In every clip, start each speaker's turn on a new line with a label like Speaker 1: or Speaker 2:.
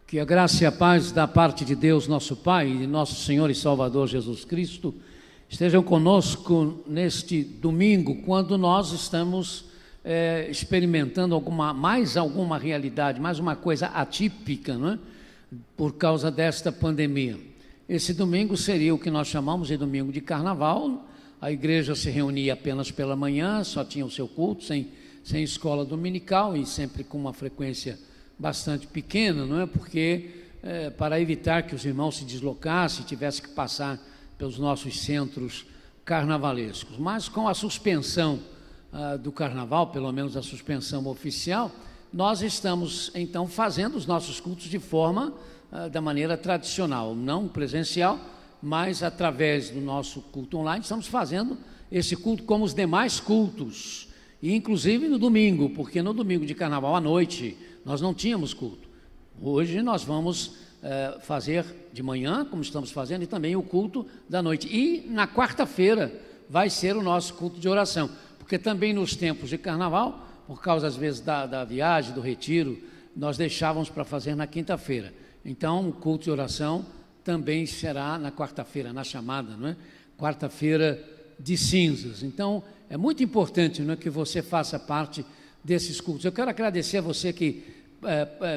Speaker 1: Que a graça e a paz da parte de Deus, nosso Pai, e de nosso Senhor e Salvador Jesus Cristo, estejam conosco neste domingo, quando nós estamos experimentando mais alguma realidade, mais uma coisa atípica, não é? Por causa desta pandemia. Esse domingo seria o que nós chamamos de domingo de carnaval. A igreja se reunia apenas pela manhã, só tinha o seu culto, sem escola dominical e sempre com uma frequência bastante pequena, não é? Porque para evitar que os irmãos se deslocassem, tivessem que passar pelos nossos centros carnavalescos. Mas com a suspensão do carnaval, pelo menos a suspensão oficial, nós estamos então fazendo os nossos cultos de forma da maneira tradicional, não presencial, mas através do nosso culto online, estamos fazendo esse culto como os demais cultos, e inclusive no domingo, porque no domingo de carnaval à noite nós não tínhamos culto. Hoje nós vamos fazer de manhã, como estamos fazendo, e também o culto da noite. E na quarta-feira vai ser o nosso culto de oração, porque também nos tempos de carnaval, por causa às vezes da viagem, do retiro, nós deixávamos para fazer na quinta-feira. Então o culto de oração também será na quarta-feira, na chamada, não é? Quarta-feira de cinzas. Então é muito importante, não é, que você faça parte desses cultos. Eu quero agradecer a você que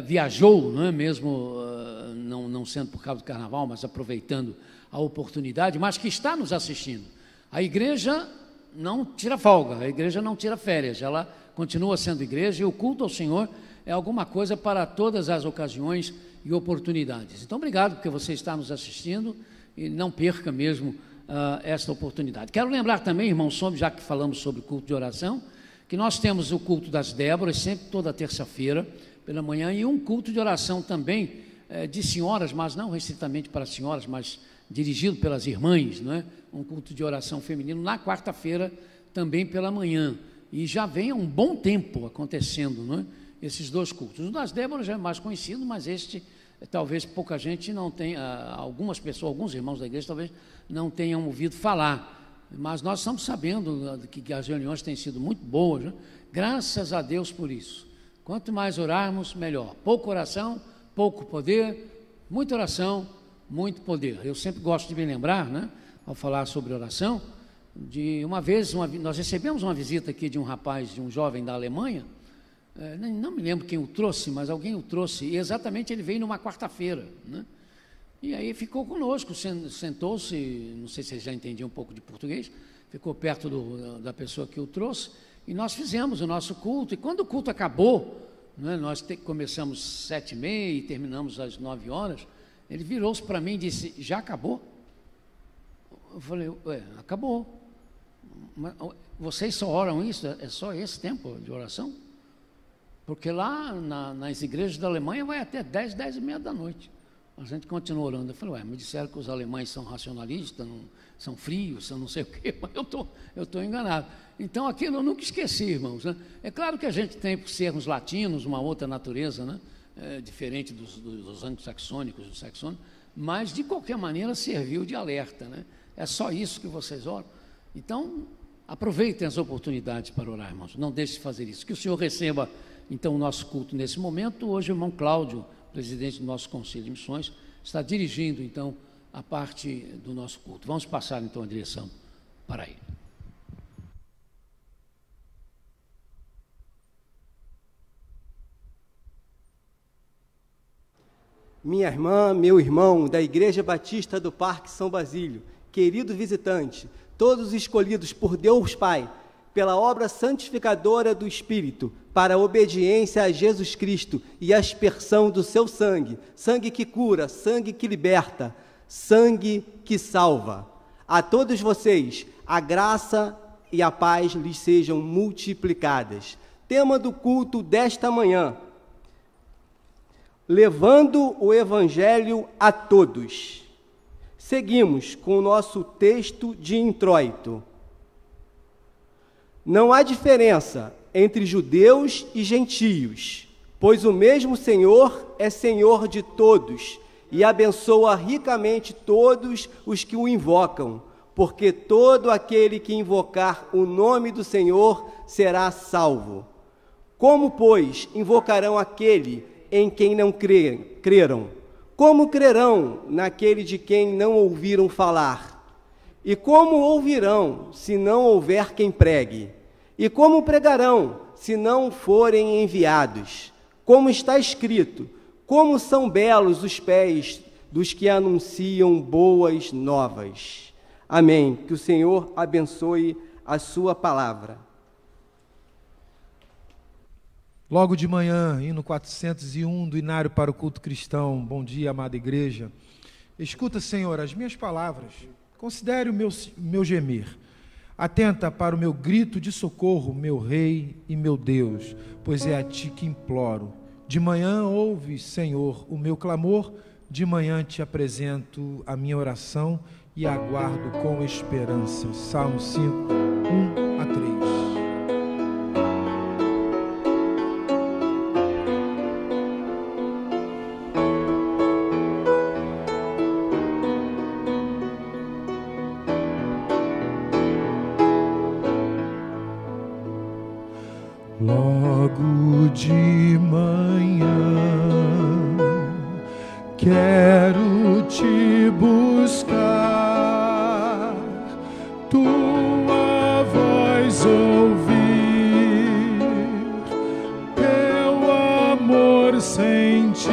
Speaker 1: viajou, não é mesmo, não sendo por causa do carnaval, mas aproveitando a oportunidade, mas que está nos assistindo. A igreja não tira folga, a igreja não tira férias, ela continua sendo igreja, e o culto ao Senhor é alguma coisa para todas as ocasiões e oportunidades. Então, obrigado porque você está nos assistindo, e não perca mesmo esta oportunidade. Quero lembrar também, irmão, já que falamos sobre o culto de oração, que nós temos o culto das Déboras, sempre toda terça-feira, pela manhã, e um culto de oração também de senhoras, mas não restritamente para senhoras, mas dirigido pelas irmãs, não é? Um culto de oração feminino na quarta-feira, também pela manhã. E já vem há um bom tempo acontecendo, não é? Esses dois cultos. O das Déboras já é mais conhecido, mas este, talvez pouca gente não tenha, algumas pessoas, alguns irmãos da igreja talvez não tenham ouvido falar. Mas nós estamos sabendo que as reuniões têm sido muito boas, né? Graças a Deus por isso. Quanto mais orarmos, melhor. Pouca oração, pouco poder, muita oração, muito poder. Eu sempre gosto de me lembrar, né, ao falar sobre oração, de uma vez, nós recebemos uma visita aqui de um rapaz, de um jovem da Alemanha, não me lembro quem o trouxe, mas alguém o trouxe, e exatamente ele veio numa quarta-feira, né? E aí ficou conosco, sentou-se, não sei se ele já entendia um pouco de português, ficou perto da pessoa que o trouxe, e nós fizemos o nosso culto. E quando o culto acabou, né, nós começamos 7h30 e terminamos às 9h, ele virou-se para mim e disse: já acabou? Eu falei: acabou. Mas vocês só oram isso? É só esse tempo de oração? Porque lá nas igrejas da Alemanha vai até 10h30 da noite. A gente continua orando. Eu falei: me disseram que os alemães são racionalistas, são frios, são não sei o quê, mas eu estou enganado. Então, aquilo eu nunca esqueci, irmãos, né? É claro que a gente tem, por sermos latinos, uma outra natureza, né? Diferente dos anglo-saxônicos, dos saxônicos, mas, de qualquer maneira, serviu de alerta, né? É só isso que vocês oram. Então, aproveitem as oportunidades para orar, irmãos. Não deixe de fazer isso. Que o Senhor receba, então, o nosso culto nesse momento. Hoje, o irmão Cláudio, presidente do nosso Conselho de Missões, está dirigindo, então, a parte do nosso culto. Vamos passar, então, a direção para ele.
Speaker 2: Minha irmã, meu irmão, da Igreja Batista do Parque São Basílio, querido visitante, todos escolhidos por Deus Pai, pela obra santificadora do Espírito, para a obediência a Jesus Cristo e a aspersão do seu sangue, sangue que cura, sangue que liberta, sangue que salva. A todos vocês, a graça e a paz lhes sejam multiplicadas. Tema do culto desta manhã: levando o Evangelho a todos. Seguimos com o nosso texto de introito. Não há diferença entre judeus e gentios, pois o mesmo Senhor é Senhor de todos e abençoa ricamente todos os que o invocam, porque todo aquele que invocar o nome do Senhor será salvo. Como, pois, invocarão aquele em quem não creram? Como crerão naquele de quem não ouviram falar? E como ouvirão, se não houver quem pregue? E como pregarão, se não forem enviados? Como está escrito, como são belos os pés dos que anunciam boas novas. Amém. Que o Senhor abençoe a sua palavra.
Speaker 3: Logo de manhã, hino 401 do Inário para o Culto Cristão. Bom dia, amada igreja. Escuta, Senhor, as minhas palavras. Considere o meu gemer. Atenta para o meu grito de socorro, meu Rei e meu Deus, pois é a Ti que imploro. De manhã ouve, Senhor, o meu clamor. De manhã te apresento a minha oração e aguardo com esperança. Salmo 5, 1 a 3.
Speaker 4: Logo de manhã quero te buscar, tua voz ouvir, teu amor sentir,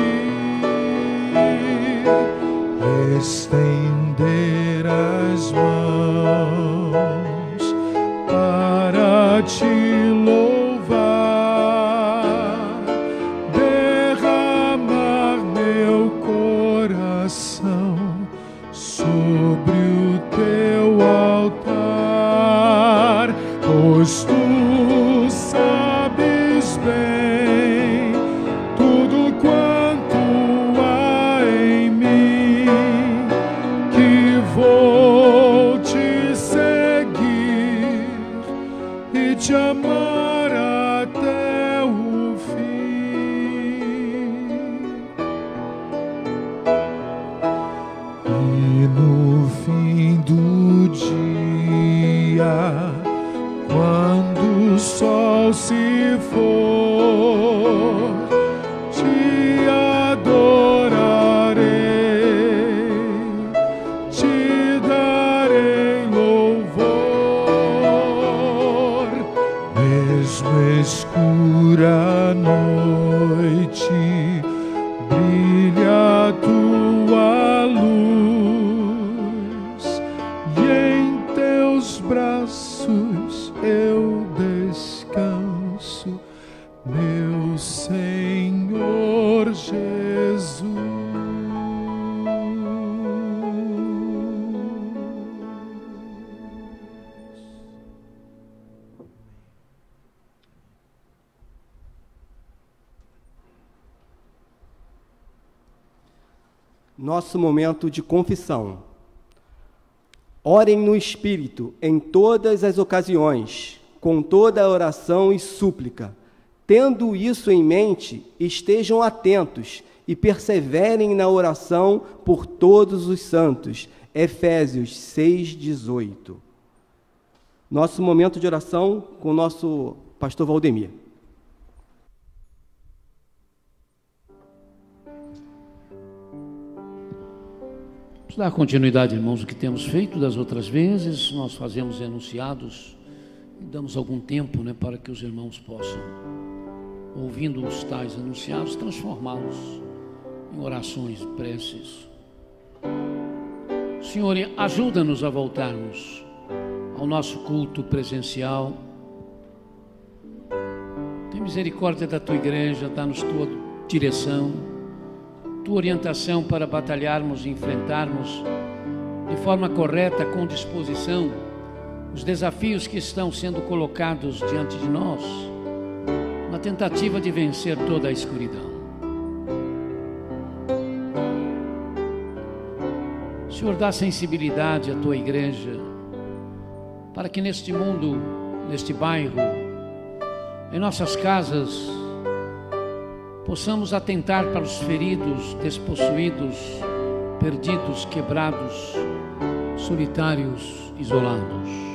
Speaker 4: estender as mãos para te louvar. Pois tu sabes bem tudo quanto há em mim, que vou te seguir e te amar até o fim. E no fim do dia, quando o sol se for, te adorarei, te darei louvor, mesmo escura a noite, brilha a tua luz, e em teus braços eu descanso, meu Senhor Jesus.
Speaker 2: Nosso momento de confissão. Orem no Espírito em todas as ocasiões, com toda a oração e súplica. Tendo isso em mente, estejam atentos e perseverem na oração por todos os santos. Efésios 6:18. Nosso momento de oração com o nosso pastor Valdemir.
Speaker 1: Vamos dar continuidade, irmãos, o que temos feito das outras vezes. Nós fazemos enunciados e damos algum tempo, para que os irmãos possam, ouvindo os tais enunciados, transformá-los em orações e preces. Senhor, ajuda-nos a voltarmos ao nosso culto presencial. Tem misericórdia da tua igreja, dá-nos tua direção, tua orientação para batalharmos e enfrentarmos de forma correta, com disposição, os desafios que estão sendo colocados diante de nós, na tentativa de vencer toda a escuridão. Senhor, dá sensibilidade à tua igreja, para que neste mundo, neste bairro, em nossas casas, possamos atentar para os feridos, despossuídos, perdidos, quebrados, solitários, isolados.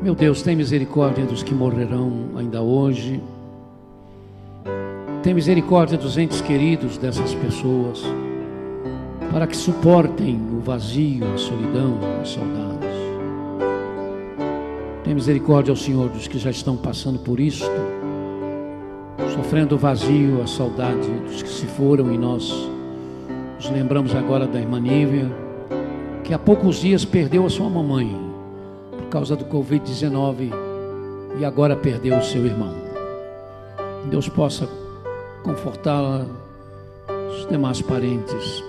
Speaker 1: Meu Deus, tem misericórdia dos que morrerão ainda hoje. Tem misericórdia dos entes queridos dessas pessoas, para que suportem o vazio, a solidão, as saudades. Tem misericórdia ao Senhor dos que já estão passando por isto, sofrendo o vazio, a saudade dos que se foram, e nós nos lembramos agora da irmã Nívia, que há poucos dias perdeu a sua mamãe por causa do Covid-19 e agora perdeu o seu irmão. Deus possa confortá-la, os demais parentes.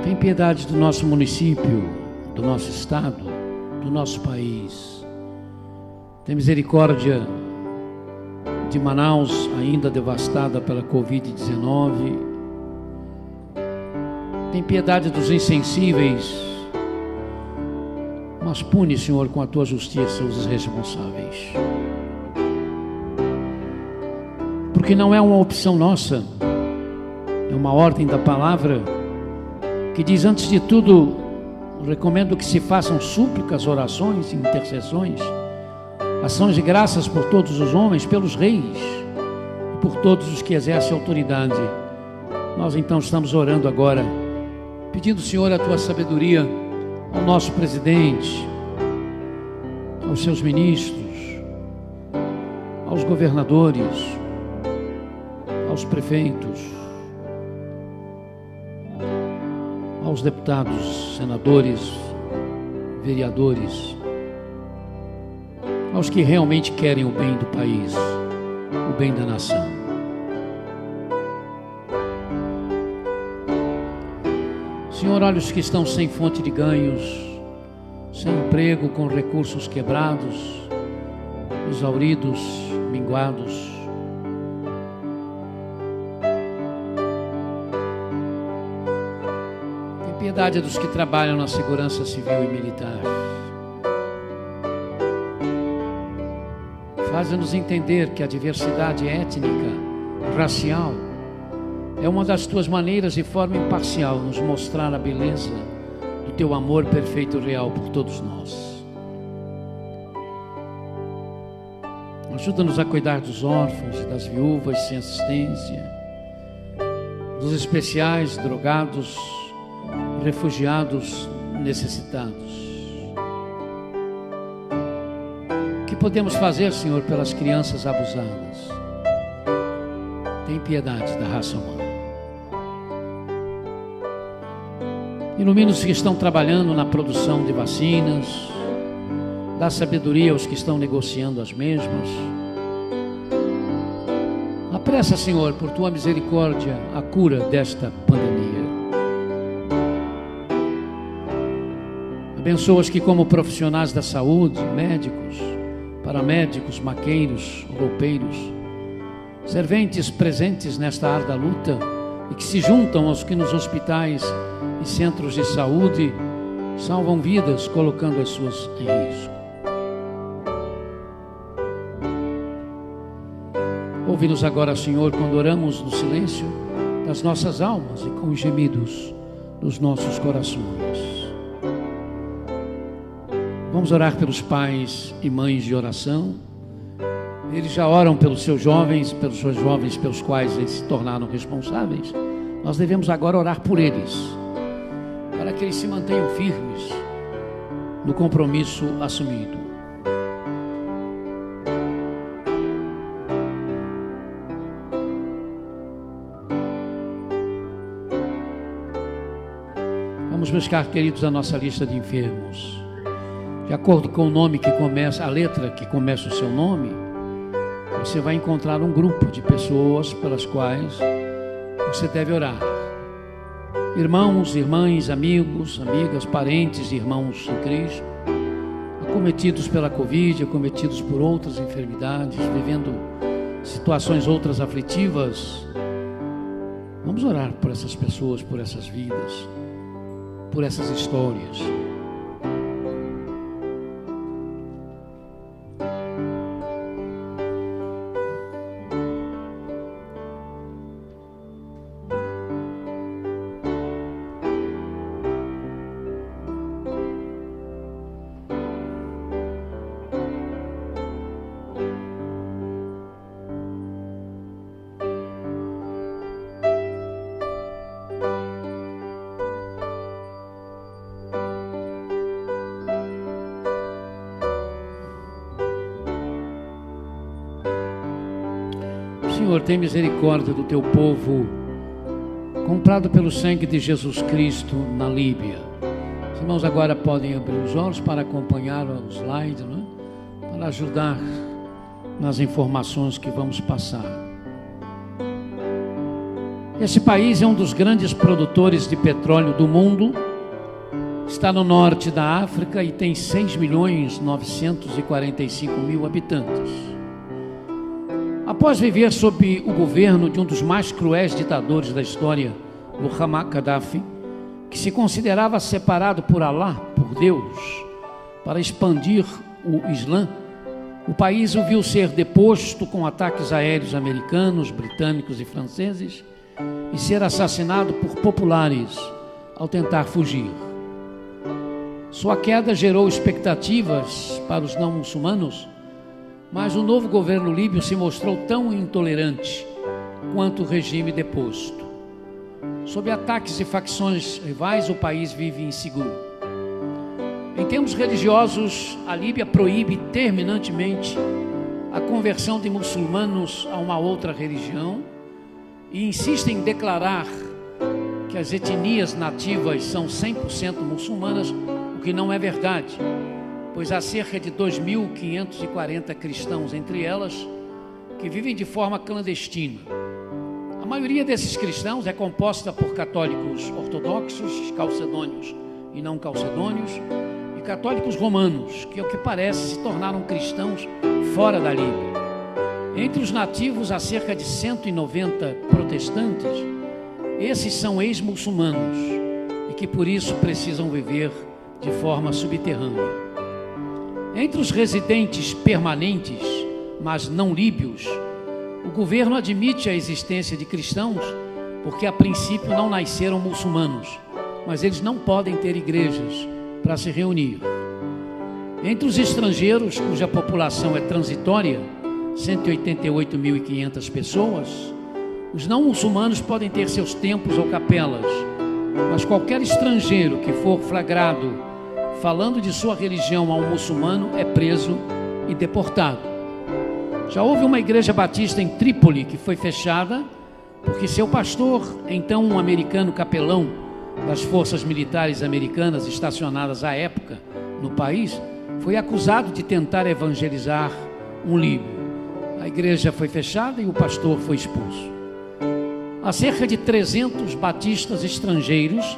Speaker 1: Tem piedade do nosso município, do nosso estado, do nosso país. Tem misericórdia de Manaus, ainda devastada pela Covid-19. Tem piedade dos insensíveis, mas pune, Senhor, com a tua justiça os responsáveis. Porque não é uma opção nossa, é uma ordem da palavra que diz: antes de tudo, recomendo que se façam súplicas, orações, intercessões, ações de graças por todos os homens, pelos reis e por todos os que exercem autoridade. Nós então estamos orando agora, pedindo, Senhor, a tua sabedoria ao nosso presidente, aos seus ministros, aos governadores, aos prefeitos, aos deputados, senadores, vereadores, aos que realmente querem o bem do país, o bem da nação. Senhor, olha os que estão sem fonte de ganhos, sem emprego, com recursos quebrados, exauridos, minguados. Tem piedade dos que trabalham na segurança civil e militar. Faz-nos entender que a diversidade étnica, racial, é uma das tuas maneiras, de forma imparcial, nos mostrar a beleza do teu amor perfeito e real por todos nós. Ajuda-nos a cuidar dos órfãos e das viúvas sem assistência, dos especiais, drogados, refugiados, necessitados. O que podemos fazer, Senhor, pelas crianças abusadas? Tem piedade da raça humana. Ilumina os que estão trabalhando na produção de vacinas, dá sabedoria aos que estão negociando as mesmas. Apressa, Senhor, por tua misericórdia, a cura desta pandemia. Abençoa os que, como profissionais da saúde, médicos, paramédicos, maqueiros, roupeiros, serventes presentes nesta ardua luta e que se juntam aos que nos hospitais e centros de saúde salvam vidas, colocando as suas em risco. Ouve-nos agora, Senhor, quando oramos no silêncio das nossas almas e com os gemidos dos nossos corações. Vamos orar pelos pais e mães de oração. Eles já oram pelos seus jovens, pelos quais eles se tornaram responsáveis. Nós devemos agora orar por eles, para que eles se mantenham firmes no compromisso assumido. Vamos buscar, queridos, a nossa lista de enfermos. De acordo com o nome que começa, a letra que começa o seu nome, você vai encontrar um grupo de pessoas pelas quais você deve orar. Irmãos, irmãs, amigos, amigas, parentes, irmãos em Cristo, acometidos pela Covid, acometidos por outras enfermidades, vivendo situações outras aflitivas. Vamos orar por essas pessoas, por essas vidas, por essas histórias. Senhor, tem misericórdia do teu povo, comprado pelo sangue de Jesus Cristo na Líbia. Os irmãos agora podem abrir os olhos para acompanhar o slide, né? Para ajudar nas informações que vamos passar. Esse país é um dos grandes produtores de petróleo do mundo, está no norte da África e tem 6.945.000 habitantes. Após viver sob o governo de um dos mais cruéis ditadores da história, Muammar Gaddafi, que se considerava separado por Alá, por Deus, para expandir o Islã, o país o viu ser deposto com ataques aéreos americanos, britânicos e franceses e ser assassinado por populares ao tentar fugir. Sua queda gerou expectativas para os não muçulmanos, mas o novo governo líbio se mostrou tão intolerante quanto o regime deposto. Sob ataques de facções rivais, o país vive inseguro. Em termos religiosos, a Líbia proíbe terminantemente a conversão de muçulmanos a uma outra religião e insiste em declarar que as etnias nativas são 100% muçulmanas, o que não é verdade, pois há cerca de 2.540 cristãos entre elas que vivem de forma clandestina. A maioria desses cristãos é composta por católicos ortodoxos, calcedônios e não calcedônios, e católicos romanos, que, ao que parece, se tornaram cristãos fora da Líbia. Entre os nativos há cerca de 190 protestantes. Esses são ex-muçulmanos e que por isso precisam viver de forma subterrânea. Entre os residentes permanentes, mas não líbios, o governo admite a existência de cristãos porque a princípio não nasceram muçulmanos, mas eles não podem ter igrejas para se reunir. Entre os estrangeiros, cuja população é transitória, 188.500 pessoas, os não muçulmanos podem ter seus templos ou capelas, mas qualquer estrangeiro que for flagrado falando de sua religião a um muçulmano é preso e deportado. Já houve uma igreja batista em Trípoli que foi fechada porque seu pastor, então um americano capelão das forças militares americanas estacionadas à época no país, foi acusado de tentar evangelizar um líbio. A igreja foi fechada e o pastor foi expulso. Há cerca de 300 batistas estrangeiros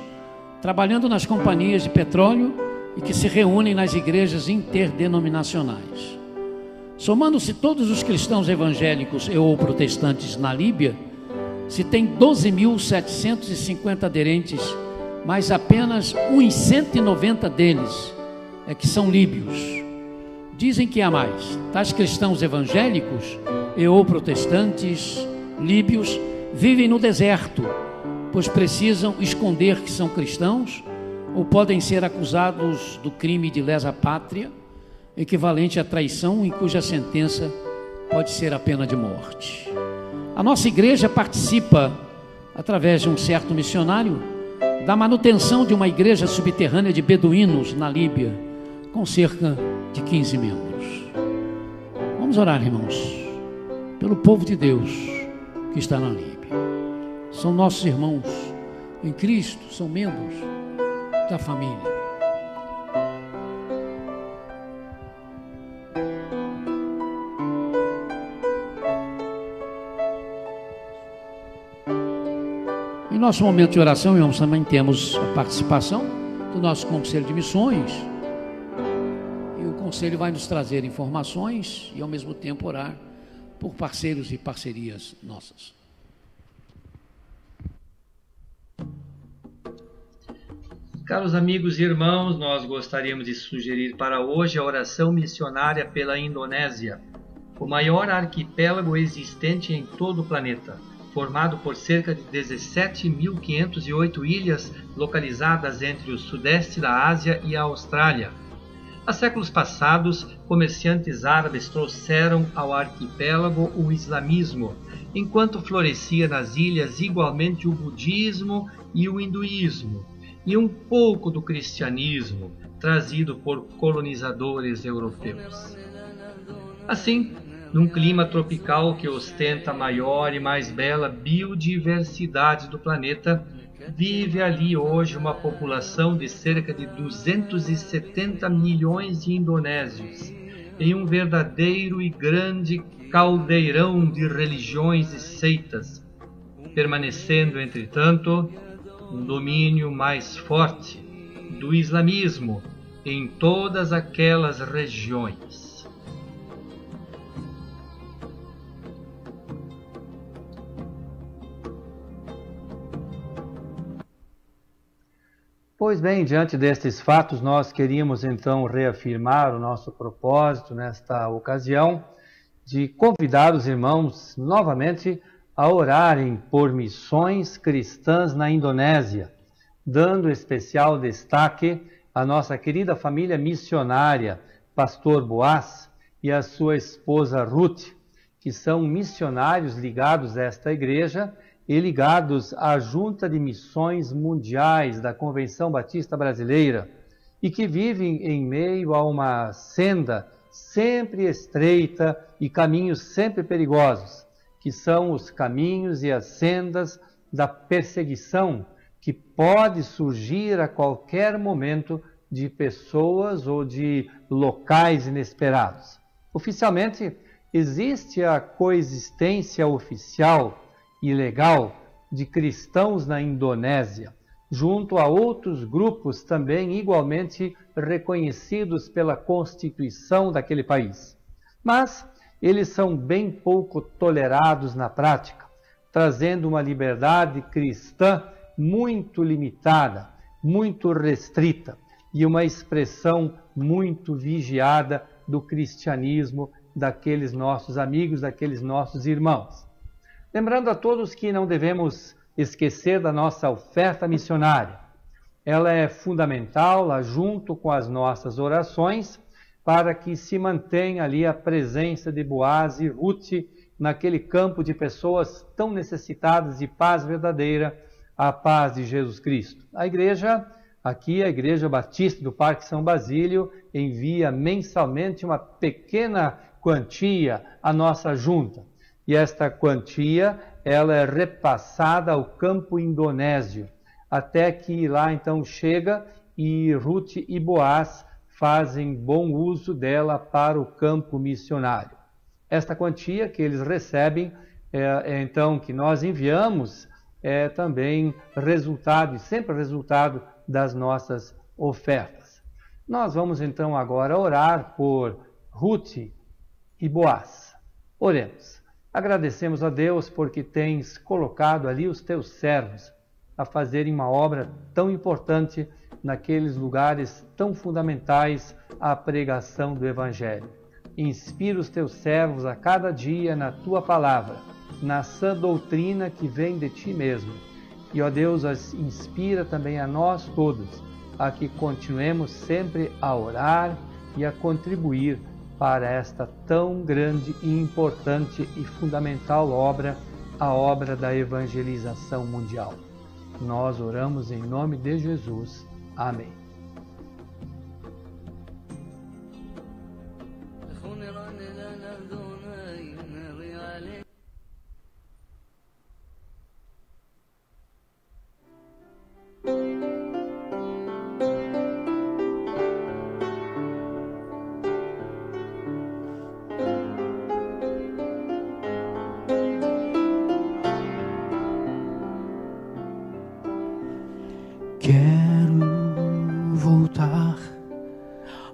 Speaker 1: trabalhando nas companhias de petróleo e que se reúnem nas igrejas interdenominacionais. Somando-se todos os cristãos evangélicos ou protestantes na Líbia, se tem 12.750 aderentes, mas apenas uns 190 deles é que são líbios. Dizem que há mais. Tais cristãos evangélicos e ou protestantes líbios vivem no deserto, pois precisam esconder que são cristãos ou podem ser acusados do crime de lesa pátria, equivalente à traição, em cuja sentença pode ser a pena de morte. A nossa igreja participa, através de um certo missionário, da manutenção de uma igreja subterrânea de beduínos na Líbia, com cerca de 15 membros. Vamos orar, irmãos, pelo povo de Deus que está na Líbia. São nossos irmãos em Cristo, são membros da família. Em nosso momento de oração, irmãos, também temos a participação do nosso Conselho de Missões. E o Conselho vai nos trazer informações e, ao mesmo tempo, orar por parceiros e parcerias nossas.
Speaker 5: Caros amigos e irmãos, nós gostaríamos de sugerir para hoje a oração missionária pela Indonésia, o maior arquipélago existente em todo o planeta, formado por cerca de 17.508 ilhas localizadas entre o sudeste da Ásia e a Austrália. Há séculos passados, comerciantes árabes trouxeram ao arquipélago o islamismo, enquanto florescia nas ilhas igualmente o budismo e o hinduísmo, e um pouco do cristianismo, trazido por colonizadores europeus. Assim, num clima tropical que ostenta a maior e mais bela biodiversidade do planeta, vive ali hoje uma população de cerca de 270 milhões de indonésios, em um verdadeiro e grande caldeirão de religiões e seitas, permanecendo, entretanto, um domínio mais forte do islamismo em todas aquelas regiões. Pois bem, diante destes fatos, nós queríamos então reafirmar o nosso propósito nesta ocasião de convidar os irmãos novamente a orarem por missões cristãs na Indonésia, dando especial destaque à nossa querida família missionária, Pastor Boaz e a sua esposa Ruth, que são missionários ligados a esta igreja e ligados à Junta de Missões Mundiais da Convenção Batista Brasileira, e que vivem em meio a uma senda sempre estreita e caminhos sempre perigosos, que são os caminhos e as sendas da perseguição que pode surgir a qualquer momento de pessoas ou de locais inesperados. Oficialmente, existe a coexistência oficial e legal de cristãos na Indonésia, junto a outros grupos também igualmente reconhecidos pela Constituição daquele país. Mas eles são bem pouco tolerados na prática, trazendo uma liberdade cristã muito limitada, muito restrita e uma expressão muito vigiada do cristianismo daqueles nossos amigos, daqueles nossos irmãos. Lembrando a todos que não devemos esquecer da nossa oferta missionária. Ela é fundamental, lá junto com as nossas orações, para que se mantenha ali a presença de Boaz e Ruth naquele campo de pessoas tão necessitadas de paz verdadeira, a paz de Jesus Cristo. A igreja, aqui a Igreja Batista do Parque São Basílio, envia mensalmente uma pequena quantia à nossa junta. E esta quantia, ela é repassada ao campo indonésio, até que lá então chega e Ruth e Boaz fazem bom uso dela para o campo missionário. Esta quantia que eles recebem, então que nós enviamos, é também resultado, e sempre resultado das nossas ofertas. Nós vamos então agora orar por Ruth e Boaz. Oremos. Agradecemos a Deus porque tens colocado ali os teus servos a fazerem uma obra tão importante naqueles lugares tão fundamentais à pregação do Evangelho. Inspira os teus servos a cada dia na tua palavra, na sã doutrina que vem de ti mesmo. E, ó Deus, inspira também a nós todos a que continuemos sempre a orar e a contribuir para esta tão grande e importante e fundamental obra, a obra da evangelização mundial. Nós oramos em nome de Jesus. Amém.
Speaker 6: Quero voltar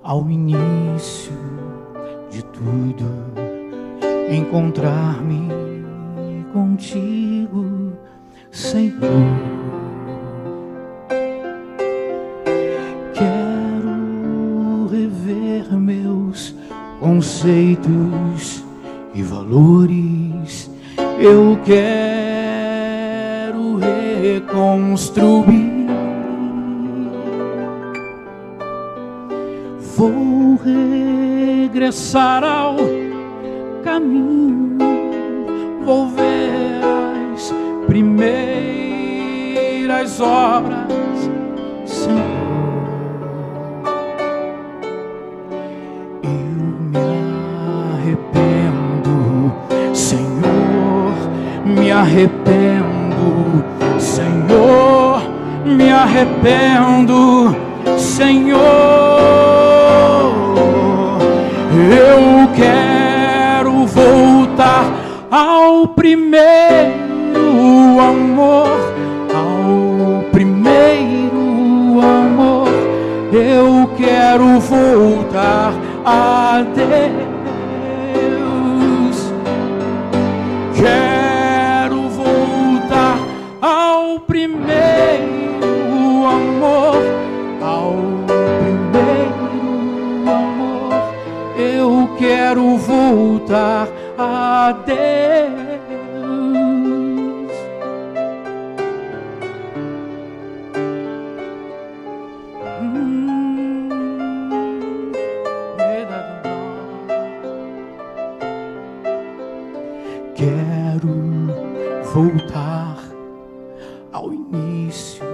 Speaker 6: ao início de tudo, encontrar-me contigo, Senhor. Quero rever meus conceitos e valores. Eu quero reconstruir. Vou regressar ao caminho, vou ver as primeiras obras, Senhor. Eu me arrependo arrependo, Senhor, me arrependo, Senhor. Eu quero voltar ao primeiro amor, ao primeiro amor. Eu quero voltar a Deus. Quero voltar ao primeiro amor, ao primeiro amor. Eu quero voltar a Deus. Quero voltar ao início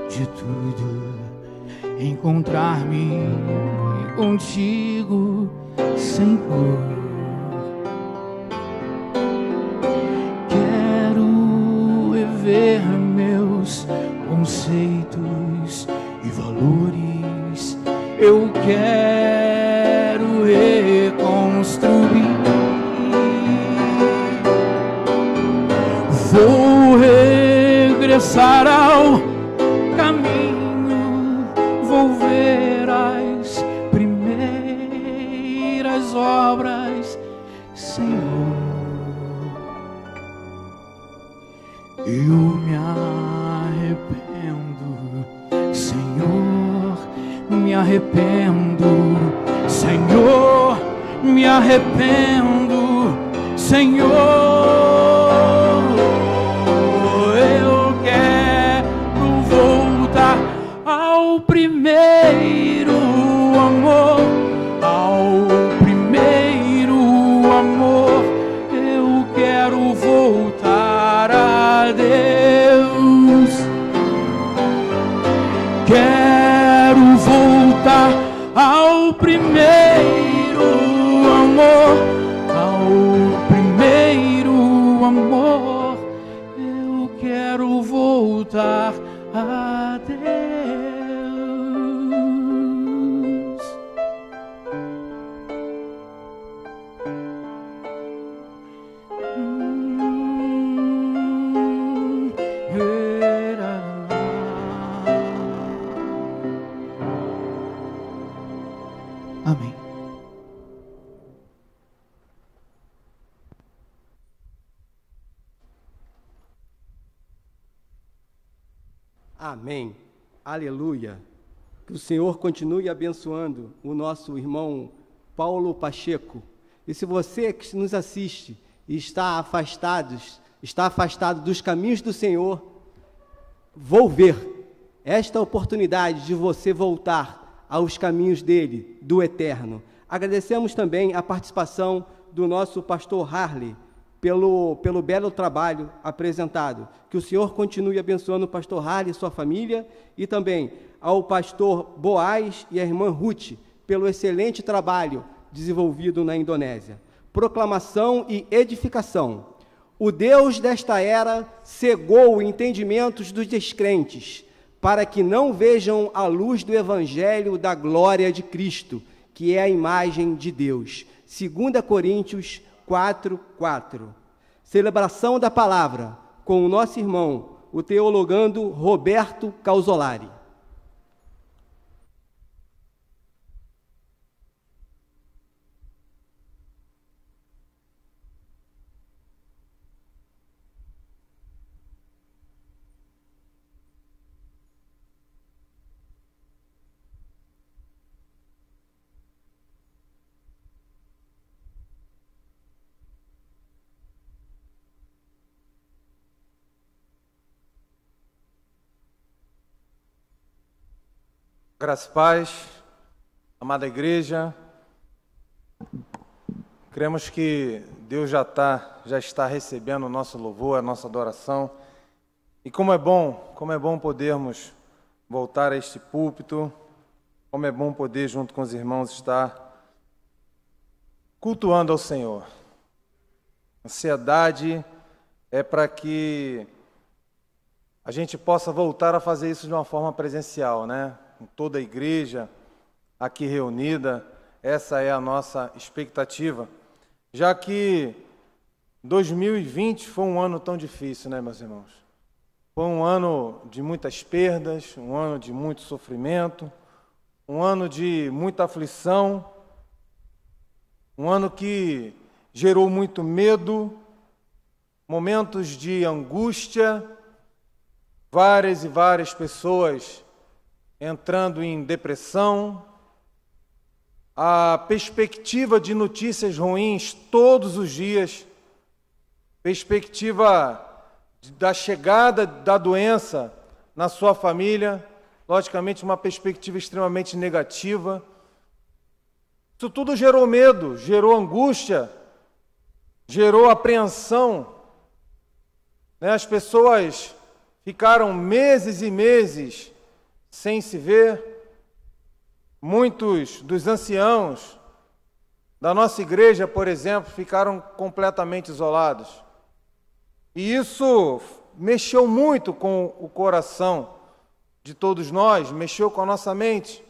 Speaker 6: de tudo, encontrar-me contigo, Senhor. Quero rever meus conceitos e valores. Eu quero reconstruir. Vou regressar ao caminho, vou ver as primeiras obras, Senhor. Eu me arrependo, Senhor, me arrependo, Senhor, me arrependo, Senhor. Ao primeiro amor, ao primeiro amor, eu quero voltar a Deus. Quero voltar ao primeiro amor, ao primeiro amor, eu quero voltar a Deus. Amém.
Speaker 2: Amém. Aleluia. Que o Senhor continue abençoando o nosso irmão Paulo Pacheco. E se você que nos assiste e está afastado dos caminhos do Senhor, volver esta oportunidade de você voltar aos caminhos dele, do eterno. Agradecemos também a participação do nosso pastor Harley, pelo belo trabalho apresentado. Que o Senhor continue abençoando o pastor Harley e sua família, e também ao pastor Boaz e a irmã Ruth, pelo excelente trabalho desenvolvido na Indonésia. Proclamação e edificação. O Deus desta era cegou os entendimentos dos descrentes, para que não vejam a luz do Evangelho da glória de Cristo, que é a imagem de Deus. 2 Coríntios 4:4. Celebração da palavra com o nosso irmão, o teologando Roberto Causolari.
Speaker 3: Graça e paz, amada igreja, cremos que Deus já está recebendo o nosso louvor, a nossa adoração, e como é bom podermos voltar a este púlpito, como é bom poder junto com os irmãos estar cultuando ao Senhor. Ansiedade
Speaker 7: é para que a gente possa voltar a fazer isso de uma forma presencial, né? Com toda a igreja aqui reunida, essa é a nossa expectativa, já que 2020 foi um ano tão difícil, né, meus irmãos? Foi um ano de muitas perdas, um ano de muito sofrimento, um ano de muita aflição, um ano que gerou muito medo, momentos de angústia, várias e várias pessoas entrando em depressão, a perspectiva de notícias ruins todos os dias, perspectiva da chegada da doença na sua família, logicamente uma perspectiva extremamente negativa. Isso tudo gerou medo, gerou angústia, gerou apreensão, né? As pessoas ficaram meses e meses sem se ver. Muitos dos anciãos da nossa igreja, por exemplo, ficaram completamente isolados. E isso mexeu muito com o coração de todos nós, mexeu com a nossa mente.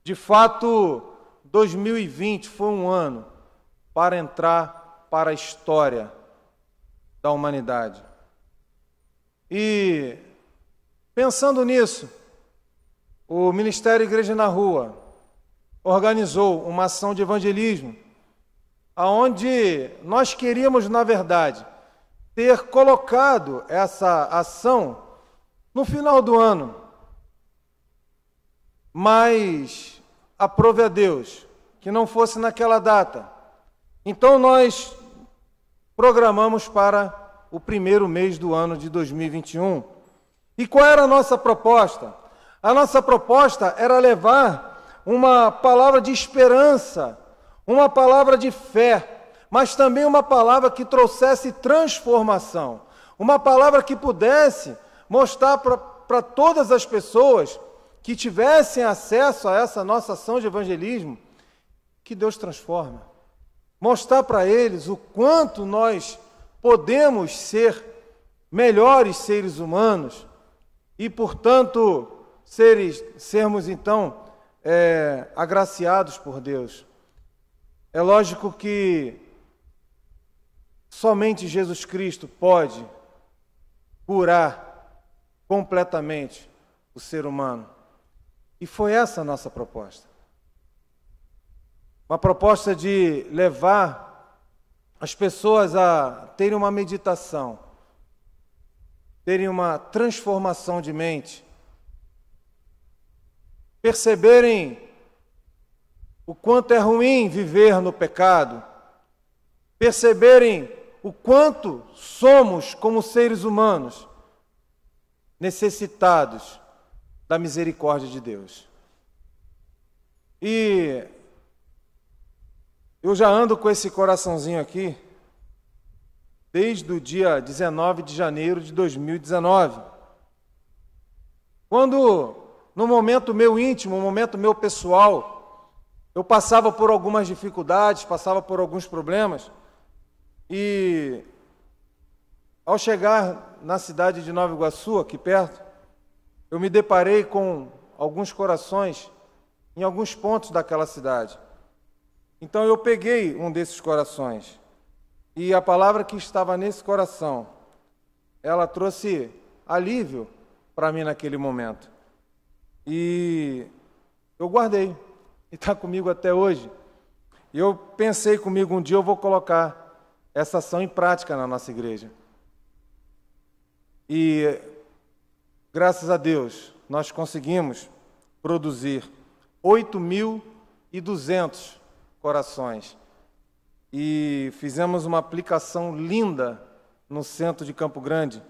Speaker 7: De fato, 2020 foi um ano para entrar para a história da humanidade. E, pensando nisso, o Ministério Igreja na Rua organizou uma ação de evangelismo, onde nós queríamos, na verdade, ter colocado essa ação no final do ano. Mas aprove a Deus que não fosse naquela data. Então nós programamos para o primeiro mês do ano de 2021. E qual era a nossa proposta? A nossa proposta era levar uma palavra de esperança, uma palavra de fé, mas também uma palavra que trouxesse transformação, uma palavra que pudesse mostrar para todas as pessoas que tivessem acesso a essa nossa ação de evangelismo, que Deus transforma. Mostrar para eles o quanto nós podemos ser melhores seres humanos e, portanto, sermos então agraciados por Deus. É lógico que somente Jesus Cristo pode curar completamente o ser humano. E foi essa a nossa proposta. Uma proposta de levar as pessoas a terem uma meditação, terem uma transformação de mente, perceberem o quanto é ruim viver no pecado, perceberem o quanto somos, como seres humanos, necessitados da misericórdia de Deus. E eu já ando com esse coraçãozinho aqui desde o dia 19 de janeiro de 2019. Quando, no momento meu íntimo, no momento meu pessoal, eu passava por algumas dificuldades, passava por alguns problemas, e ao chegar na cidade de Nova Iguaçu, aqui perto, eu me deparei com alguns corações em alguns pontos daquela cidade. Então eu peguei um desses corações, e a palavra que estava nesse coração, ela trouxe alívio para mim naquele momento. E eu guardei, e está comigo até hoje. E eu pensei comigo, um dia eu vou colocar essa ação em prática na nossa igreja. E, graças a Deus, nós conseguimos produzir 8.200 corações. E fizemos uma aplicação linda no centro de Campo Grande.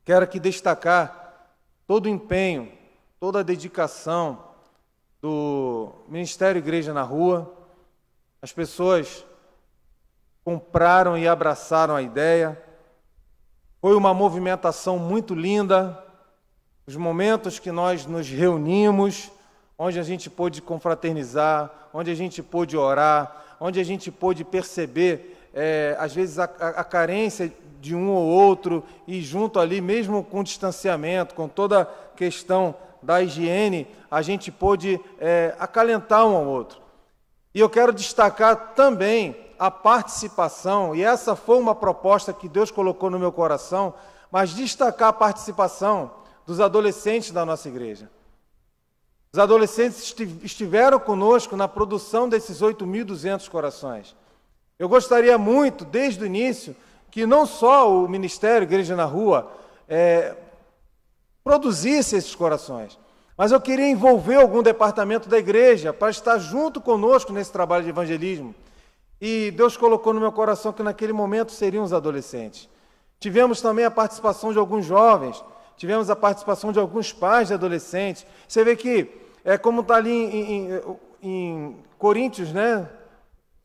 Speaker 7: Quero aqui destacar todo o empenho, toda a dedicação do Ministério Igreja na Rua. As pessoas compraram e abraçaram a ideia. Foi uma movimentação muito linda. Os momentos que nós nos reunimos, onde a gente pôde confraternizar, onde a gente pôde orar, onde a gente pôde perceber às vezes a carência de um ou outro, e junto ali, mesmo com distanciamento, com toda a questão da higiene, a gente pôde acalentar um ao outro. E eu quero destacar também a participação, e essa foi uma proposta que Deus colocou no meu coração, mas destacar a participação dos adolescentes da nossa igreja. Os adolescentes estiveram conosco na produção desses 8.200 corações. Eu gostaria muito, desde o início, que não só o Ministério Igreja na Rua produzisse esses corações, mas eu queria envolver algum departamento da igreja para estar junto conosco nesse trabalho de evangelismo. E Deus colocou no meu coração que naquele momento seriam os adolescentes. Tivemos também a participação de alguns jovens, tivemos a participação de alguns pais de adolescentes. Você vê que, como está ali em Coríntios, né?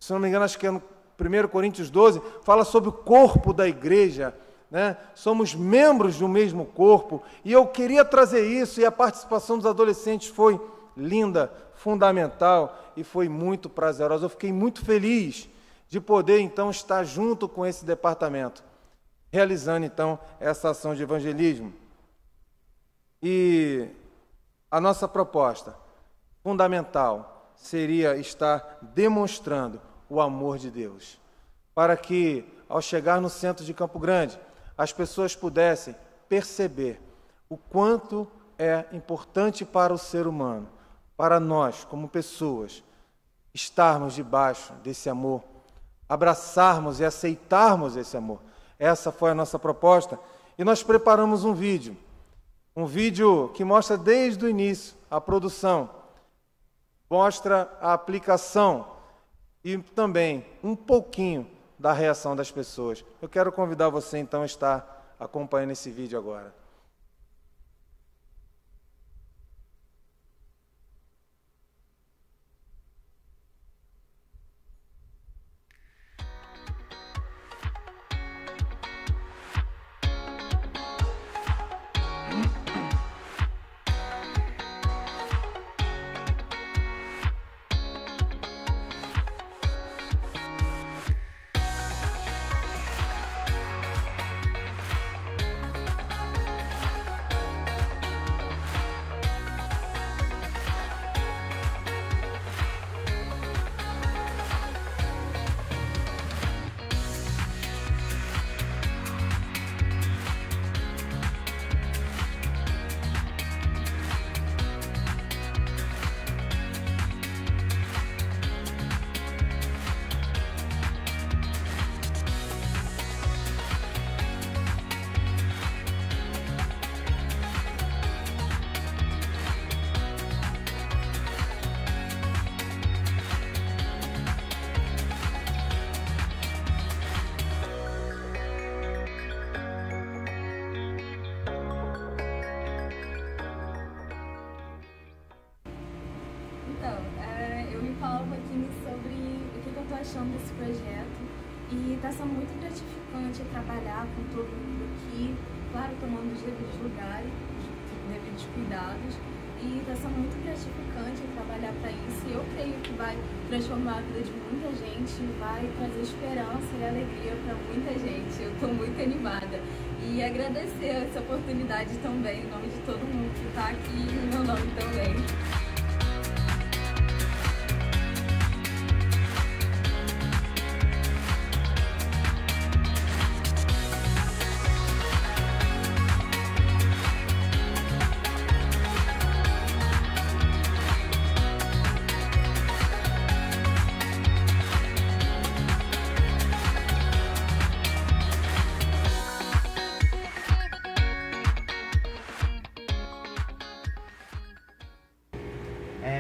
Speaker 7: Se não me engano, acho que é no 1 Coríntios 12, fala sobre o corpo da igreja, né? Somos membros do mesmo corpo, e eu queria trazer isso, e a participação dos adolescentes foi linda, fundamental, e foi muito prazerosa. Eu fiquei muito feliz de poder, então, estar junto com esse departamento, realizando, então, essa ação de evangelismo. E a nossa proposta fundamental seria estar demonstrando o amor de Deus, para que, ao chegar no centro de Campo Grande, as pessoas pudessem perceber o quanto é importante para o ser humano, para nós, como pessoas, estarmos debaixo desse amor, abraçarmos e aceitarmos esse amor. Essa foi a nossa proposta, e nós preparamos um vídeo que mostra desde o início a produção, mostra a aplicação e também um pouquinho da reação das pessoas. Eu quero convidar você, então, a estar acompanhando esse vídeo agora.
Speaker 8: achando desse projeto e está sendo muito gratificante trabalhar com todo mundo aqui, claro, tomando os devidos lugares, os devidos cuidados, e está sendo muito gratificante trabalhar para isso, e eu creio que vai transformar a vida de muita gente, vai trazer esperança e alegria para muita gente. Eu estou muito animada e agradecer essa oportunidade também, em nome de todo mundo que está aqui e em meu nome também.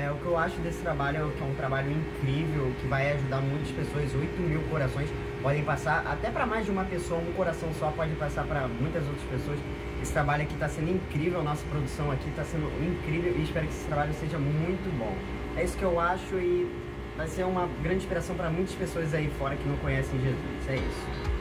Speaker 9: O que eu acho desse trabalho é que é um trabalho incrível, que vai ajudar muitas pessoas. 8.000 corações podem passar até para mais de uma pessoa, um coração só pode passar para muitas outras pessoas. Esse trabalho aqui está sendo incrível, a nossa produção aqui está sendo incrível e espero que esse trabalho seja muito bom. É isso que eu acho e vai ser uma grande inspiração para muitas pessoas aí fora que não conhecem Jesus. É isso.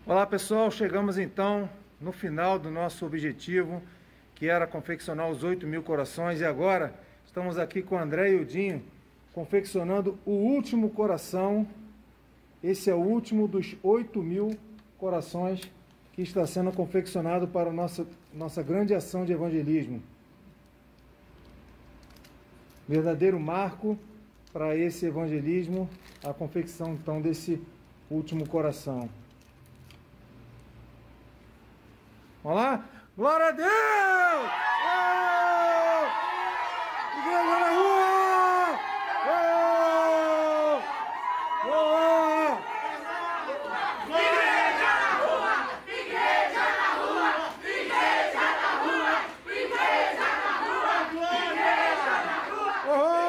Speaker 7: Olá pessoal, chegamos então no final do nosso objetivo, que era confeccionar os 8.000 corações, e agora estamos aqui com o André e o Dinho, confeccionando o último coração. Esse é o último dos 8.000 corações que está sendo confeccionado para a nossa grande ação de evangelismo. Verdadeiro marco para esse evangelismo, a confecção então desse último coração. Vamos lá? Glória a Deus! Oh! Igreja na rua! Oh! Oh!
Speaker 10: Igreja na rua! Igreja na rua! Igreja na rua! Igreja na rua! Igreja na rua!
Speaker 7: Oh!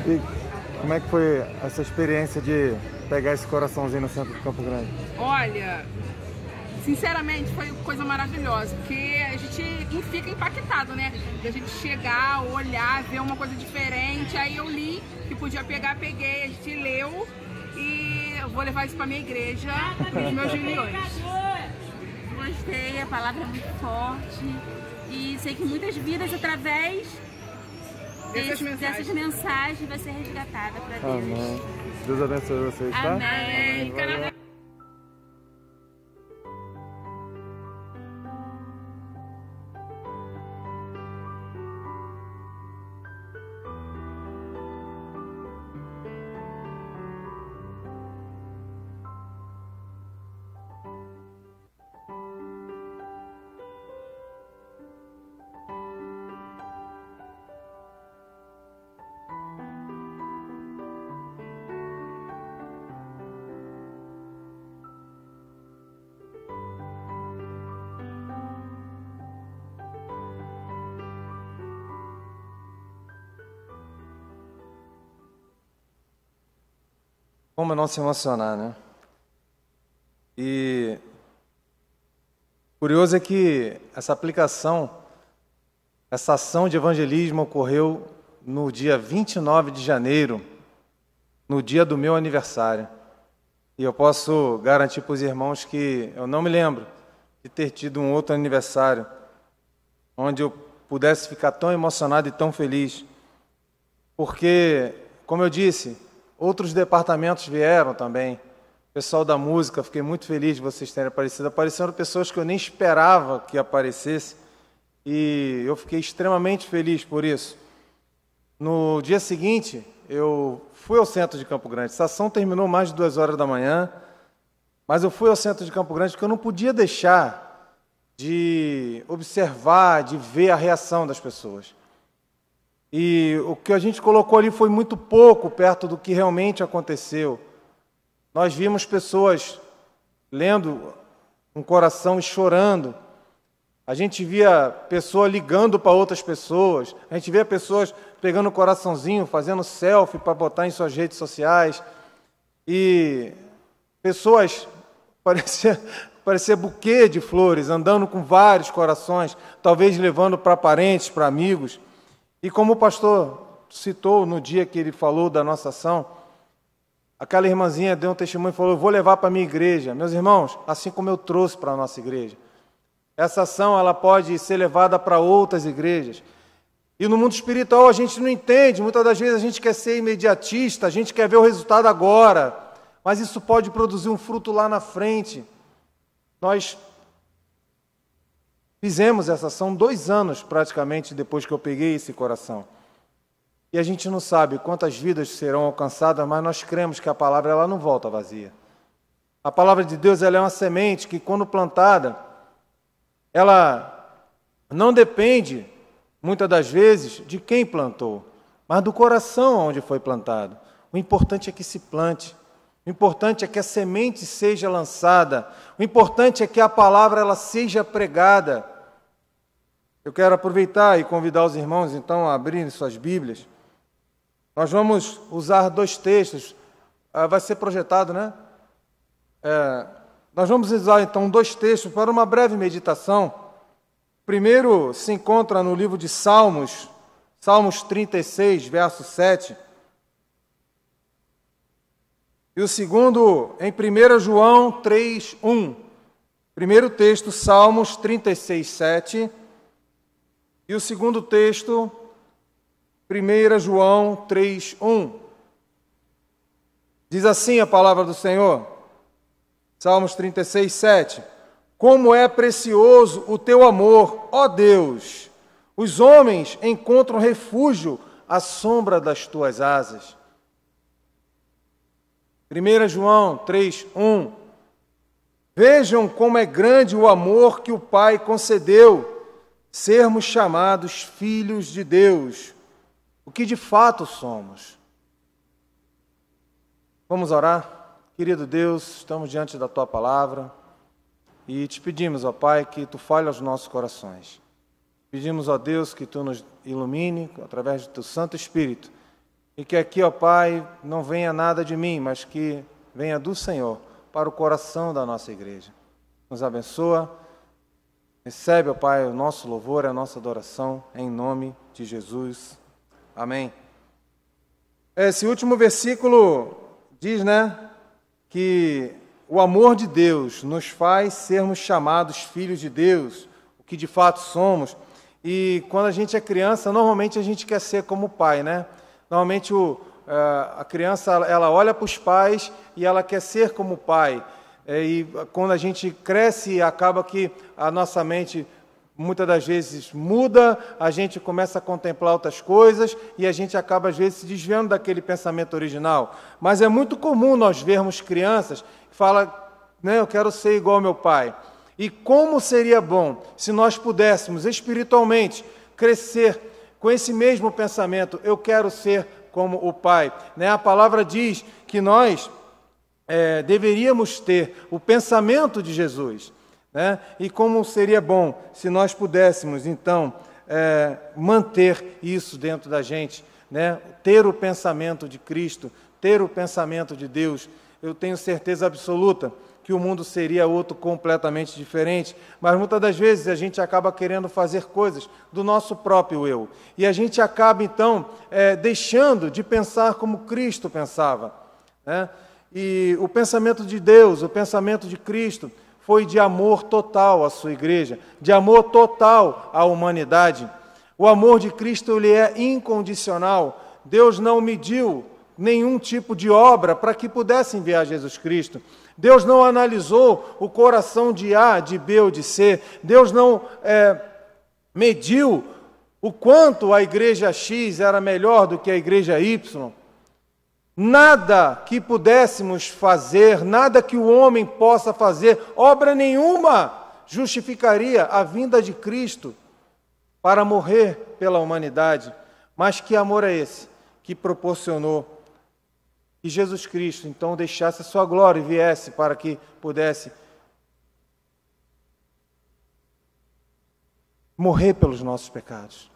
Speaker 7: E como é que foi essa experiência de pegar esse coraçãozinho no centro de Campo Grande?
Speaker 11: Olha, sinceramente foi coisa maravilhosa, porque a gente fica impactado, né? Da gente chegar, olhar, ver uma coisa diferente. Aí eu li que podia pegar, peguei, a gente leu e eu vou levar isso pra minha igreja, pros meus juniores.
Speaker 12: Gostei, a palavra é muito forte e sei que muitas vidas através dessas mensagens vai ser resgatada para Deus.
Speaker 7: Amém. Deus abençoe vocês, tá?
Speaker 12: Amém.
Speaker 7: Amém. Como não se emocionar, né? E curioso é que essa aplicação, essa ação de evangelismo ocorreu no dia 29 de janeiro, no dia do meu aniversário. E eu posso garantir para os irmãos que eu não me lembro de ter tido um outro aniversário onde eu pudesse ficar tão emocionado e tão feliz. Porque, como eu disse, outros departamentos vieram também. O pessoal da música, fiquei muito feliz de vocês terem aparecido. Apareceram pessoas que eu nem esperava que aparecessem. E eu fiquei extremamente feliz por isso. No dia seguinte, eu fui ao centro de Campo Grande. Essa ação terminou mais de 2 horas da manhã, mas eu fui ao centro de Campo Grande porque eu não podia deixar de observar, de ver a reação das pessoas. E o que a gente colocou ali foi muito pouco perto do que realmente aconteceu. Nós vimos pessoas lendo um coração e chorando. A gente via pessoa ligando para outras pessoas. A gente via pessoas pegando o coraçãozinho, fazendo selfie para botar em suas redes sociais. E pessoas, parecia buquê de flores, andando com vários corações, talvez levando para parentes, para amigos. E como o pastor citou no dia que ele falou da nossa ação, aquela irmãzinha deu um testemunho e falou: eu vou levar para a minha igreja. Meus irmãos, assim como eu trouxe para a nossa igreja. Essa ação ela pode ser levada para outras igrejas. E no mundo espiritual a gente não entende, muitas das vezes a gente quer ser imediatista, a gente quer ver o resultado agora, mas isso pode produzir um fruto lá na frente. Nós fizemos essa ação 2 anos praticamente depois que eu peguei esse coração. E a gente não sabe quantas vidas serão alcançadas, mas nós cremos que a palavra ela não volta vazia. A palavra de Deus ela é uma semente que, quando plantada, ela não depende, muitas das vezes, de quem plantou, mas do coração onde foi plantado. O importante é que se plante. O importante é que a semente seja lançada. O importante é que a palavra ela seja pregada. Eu quero aproveitar e convidar os irmãos, então, a abrirem suas Bíblias. Nós vamos usar 2 textos. Vai ser projetado, né? Nós vamos usar, então, 2 textos para uma breve meditação. O primeiro se encontra no livro de Salmos, Salmos 36, verso 7. E o segundo em 1 João 3, 1. Primeiro texto, Salmos 36, 7. E o segundo texto, 1 João 3, 1. Diz assim a palavra do Senhor, Salmos 36, 7. Como é precioso o teu amor, ó Deus! Os homens encontram refúgio à sombra das tuas asas. 1 João 3, 1. Vejam como é grande o amor que o Pai concedeu, sermos chamados filhos de Deus, o que de fato somos. Vamos orar? Querido Deus, estamos diante da Tua palavra e te pedimos, ó Pai, que Tu fale aos nossos corações. Pedimos, ó Deus, que Tu nos ilumine através do Teu Santo Espírito e que aqui, ó Pai, não venha nada de mim, mas que venha do Senhor para o coração da nossa igreja. Nos abençoa. Recebe, ó Pai, o nosso louvor, a nossa adoração, em nome de Jesus. Amém. Esse último versículo diz, né, que o amor de Deus nos faz sermos chamados filhos de Deus, o que de fato somos. E quando a gente é criança, normalmente a gente quer ser como o pai, né? Normalmente a criança ela olha para os pais e ela quer ser como o pai. E quando a gente cresce, acaba que a nossa mente muitas das vezes muda, a gente começa a contemplar outras coisas e a gente acaba às vezes se desviando daquele pensamento original. Mas é muito comum nós vermos crianças que falam, né, eu quero ser igual ao meu pai. E como seria bom se nós pudéssemos espiritualmente crescer com esse mesmo pensamento, eu quero ser como o pai. Né? A palavra diz que nós deveríamos ter o pensamento de Jesus. Né? E como seria bom se nós pudéssemos, então, manter isso dentro da gente, né? Ter o pensamento de Cristo, ter o pensamento de Deus, eu tenho certeza absoluta que o mundo seria outro completamente diferente, mas muitas das vezes a gente acaba querendo fazer coisas do nosso próprio eu, e a gente acaba então deixando de pensar como Cristo pensava, né? E o pensamento de Deus, o pensamento de Cristo, foi de amor total à sua igreja, de amor total à humanidade. O amor de Cristo, ele é incondicional. Deus não mediu nenhum tipo de obra para que pudesse enviar Jesus Cristo. Deus não analisou o coração de A, de B ou de C. Deus não mediu o quanto a igreja X era melhor do que a igreja Y. Nada que pudéssemos fazer, nada que o homem possa fazer, obra nenhuma justificaria a vinda de Cristo para morrer pela humanidade. Mas que amor é esse que proporcionou que Jesus Cristo, então, deixasse a sua glória e viesse para que pudesse morrer pelos nossos pecados.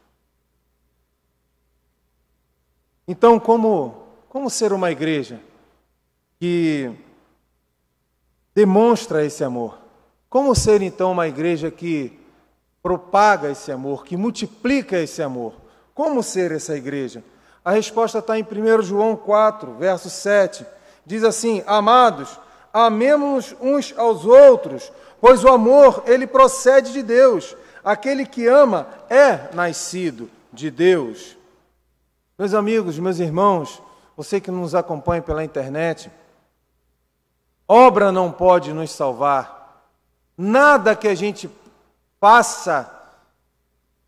Speaker 7: Então, como ser uma igreja que demonstra esse amor? Como ser, então, uma igreja que propaga esse amor, que multiplica esse amor? Como ser essa igreja? A resposta está em 1 João 4, verso 7. Diz assim: amados, amemo-nos uns aos outros, pois o amor, ele procede de Deus. Aquele que ama é nascido de Deus. Meus amigos, meus irmãos, você que nos acompanha pela internet, obra não pode nos salvar. Nada que a gente faça,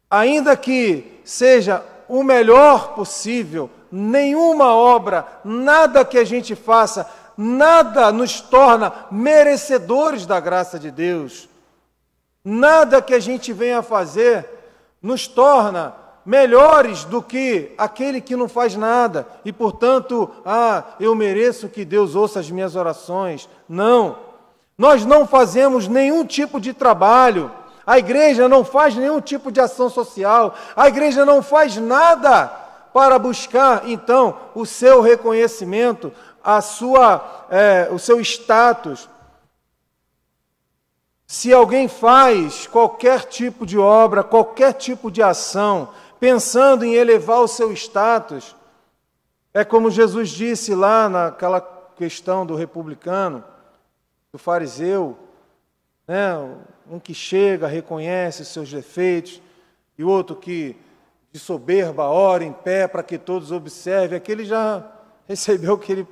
Speaker 7: ainda que seja o melhor possível, nenhuma obra, nada que a gente faça, nada nos torna merecedores da graça de Deus. Nada que a gente venha fazer nos torna melhores do que aquele que não faz nada e, portanto, eu mereço que Deus ouça as minhas orações. Não, nós não fazemos nenhum tipo de trabalho, a igreja não faz nenhum tipo de ação social, a igreja não faz nada para buscar, então, o seu reconhecimento, o seu status. Se alguém faz qualquer tipo de obra, qualquer tipo de ação, pensando em elevar o seu status, é como Jesus disse lá naquela questão do republicano, do fariseu, né? Um que chega, reconhece os seus defeitos, e outro que de soberba ora em pé para que todos observem. Aquele já recebeu o que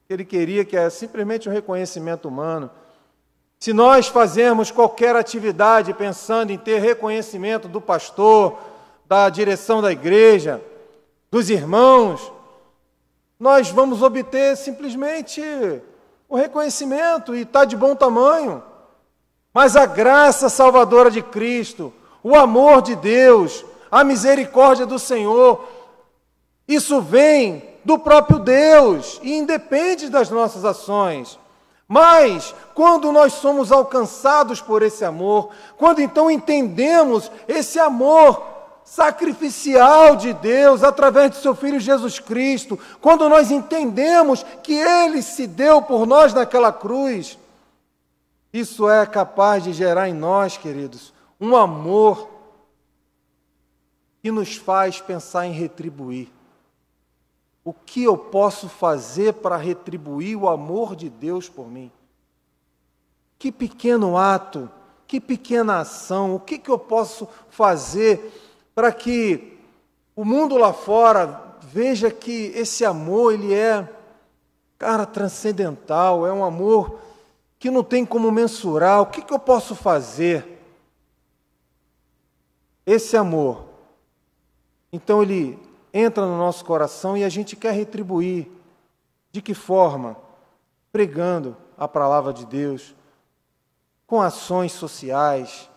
Speaker 7: ele queria, que é simplesmente um reconhecimento humano. Se nós fazermos qualquer atividade pensando em ter reconhecimento do pastor, da direção da igreja, dos irmãos, nós vamos obter simplesmente o reconhecimento e está de bom tamanho. Mas a graça salvadora de Cristo, o amor de Deus, a misericórdia do Senhor, isso vem do próprio Deus e independe das nossas ações. Mas, quando nós somos alcançados por esse amor, quando então entendemos esse amor sacrificial de Deus através de seu Filho Jesus Cristo, quando nós entendemos que Ele se deu por nós naquela cruz, isso é capaz de gerar em nós, queridos, um amor que nos faz pensar em retribuir. O que eu posso fazer para retribuir o amor de Deus por mim? Que pequeno ato, que pequena ação, o que eu posso fazer para que o mundo lá fora veja que esse amor, ele é, transcendental, é um amor que não tem como mensurar. O que eu posso fazer? Esse amor, então ele entra no nosso coração e a gente quer retribuir. De que forma? Pregando a palavra de Deus, com ações sociais,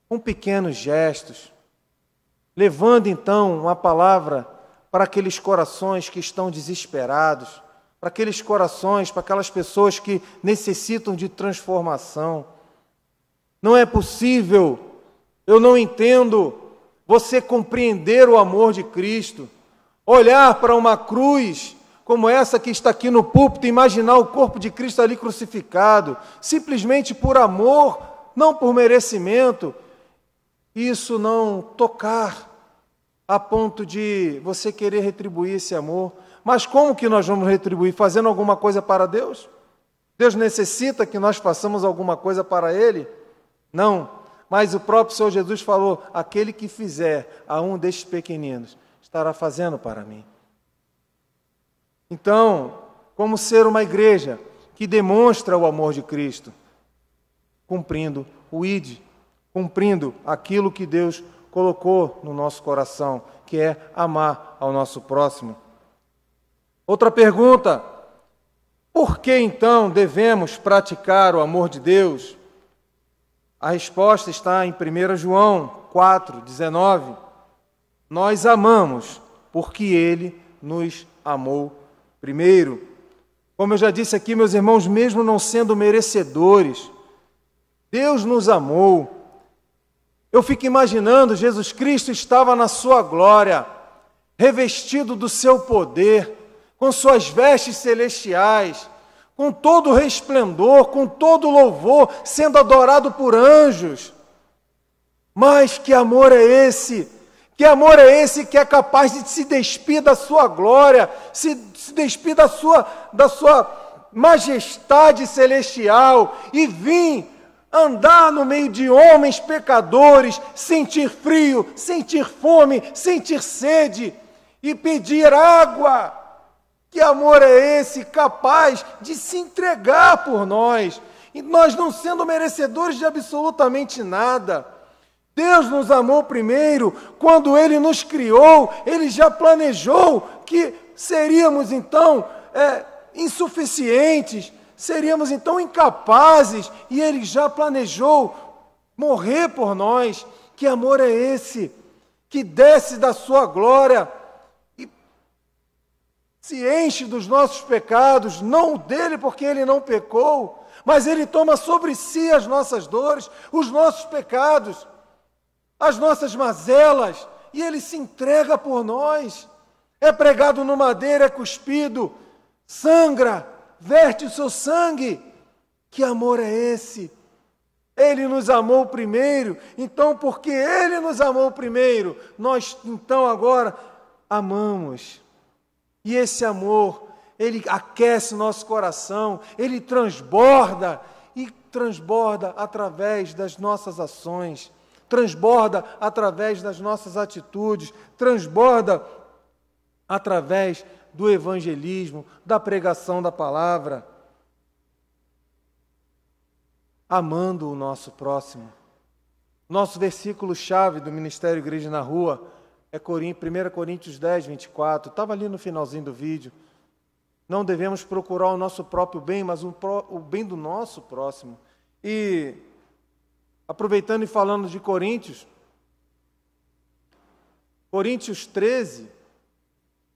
Speaker 7: com pequenos gestos, levando então uma palavra para aqueles corações que estão desesperados, para aqueles corações, para aquelas pessoas que necessitam de transformação. Não é possível, eu não entendo, você compreender o amor de Cristo, olhar para uma cruz como essa que está aqui no púlpito, imaginar o corpo de Cristo ali crucificado, simplesmente por amor, não por merecimento, isso não tocar a ponto de você querer retribuir esse amor. Mas como que nós vamos retribuir? Fazendo alguma coisa para Deus? Deus necessita que nós façamos alguma coisa para Ele? Não. Mas o próprio Senhor Jesus falou, aquele que fizer a um destes pequeninos, estará fazendo para mim. Então, como ser uma igreja que demonstra o amor de Cristo? Cumprindo o ID, cumprindo aquilo que Deus colocou no nosso coração, que é amar ao nosso próximo. Outra pergunta, por que então devemos praticar o amor de Deus? A resposta está em 1 João 4:19. Nós amamos porque Ele nos amou primeiro. Como eu já disse aqui, meus irmãos, mesmo não sendo merecedores, Deus nos amou. Eu fico imaginando, Jesus Cristo estava na sua glória, revestido do seu poder, com suas vestes celestiais, com todo resplendor, com todo louvor, sendo adorado por anjos. Mas que amor é esse? Que amor é esse que é capaz de se despir da sua glória, se despir da sua majestade celestial e vir andar no meio de homens pecadores, sentir frio, sentir fome, sentir sede e pedir água? Que amor é esse capaz de se entregar por nós, e nós não sendo merecedores de absolutamente nada? Deus nos amou primeiro, quando Ele nos criou, Ele já planejou que seríamos então insuficientes, seríamos então incapazes, e Ele já planejou morrer por nós. Que amor é esse que desce da sua glória e se enche dos nossos pecados, não dele porque Ele não pecou, mas Ele toma sobre si as nossas dores, os nossos pecados, as nossas mazelas, e Ele se entrega por nós. É pregado no madeiro, é cuspido, sangra, verte o seu sangue. Que amor é esse? Ele nos amou primeiro, então porque Ele nos amou primeiro, nós então agora amamos. E esse amor, ele aquece o nosso coração, ele transborda, e transborda através das nossas ações, transborda através das nossas atitudes, transborda através do evangelismo, da pregação da palavra, amando o nosso próximo. Nosso versículo-chave do Ministério Igreja na Rua é 1 Coríntios 10, 24. Estava ali no finalzinho do vídeo. Não devemos procurar o nosso próprio bem, mas o bem do nosso próximo. E, aproveitando e falando de Coríntios 13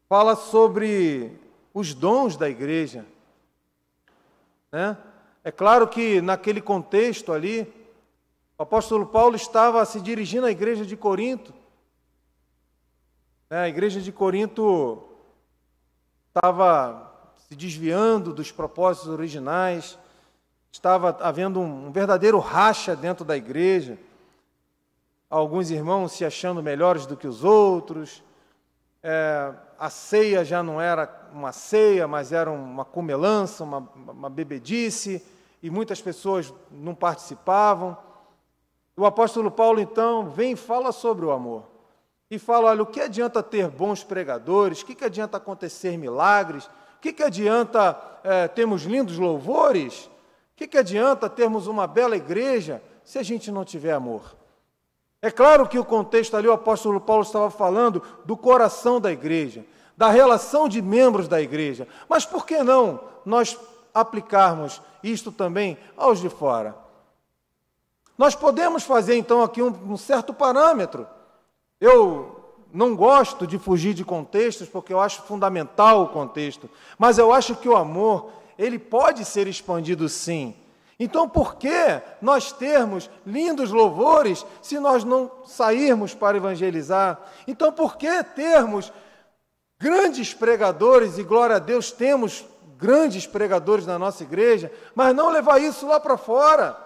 Speaker 7: fala sobre os dons da igreja, né? É claro que naquele contexto ali, o apóstolo Paulo estava se dirigindo à igreja de Corinto. A igreja de Corinto estava se desviando dos propósitos originais, estava havendo um verdadeiro racha dentro da igreja, alguns irmãos se achando melhores do que os outros, a ceia já não era uma ceia, mas era uma comelança, uma bebedice, e muitas pessoas não participavam. O apóstolo Paulo, então, vem e fala sobre o amor. E fala, olha, o que adianta ter bons pregadores? O que adianta acontecer milagres? O que adianta termos lindos louvores? O que adianta termos uma bela igreja se a gente não tiver amor? É claro que o contexto ali, o apóstolo Paulo estava falando do coração da igreja, da relação de membros da igreja. Mas por que não nós aplicarmos isto também aos de fora? Nós podemos fazer então aqui um certo parâmetro. Eu não gosto de fugir de contextos, porque eu acho fundamental o contexto, mas eu acho que o amor, ele pode ser expandido sim. Então, por que nós termos lindos louvores se nós não sairmos para evangelizar? Então, por que termos grandes pregadores, e glória a Deus, temos grandes pregadores na nossa igreja, mas não levar isso lá para fora.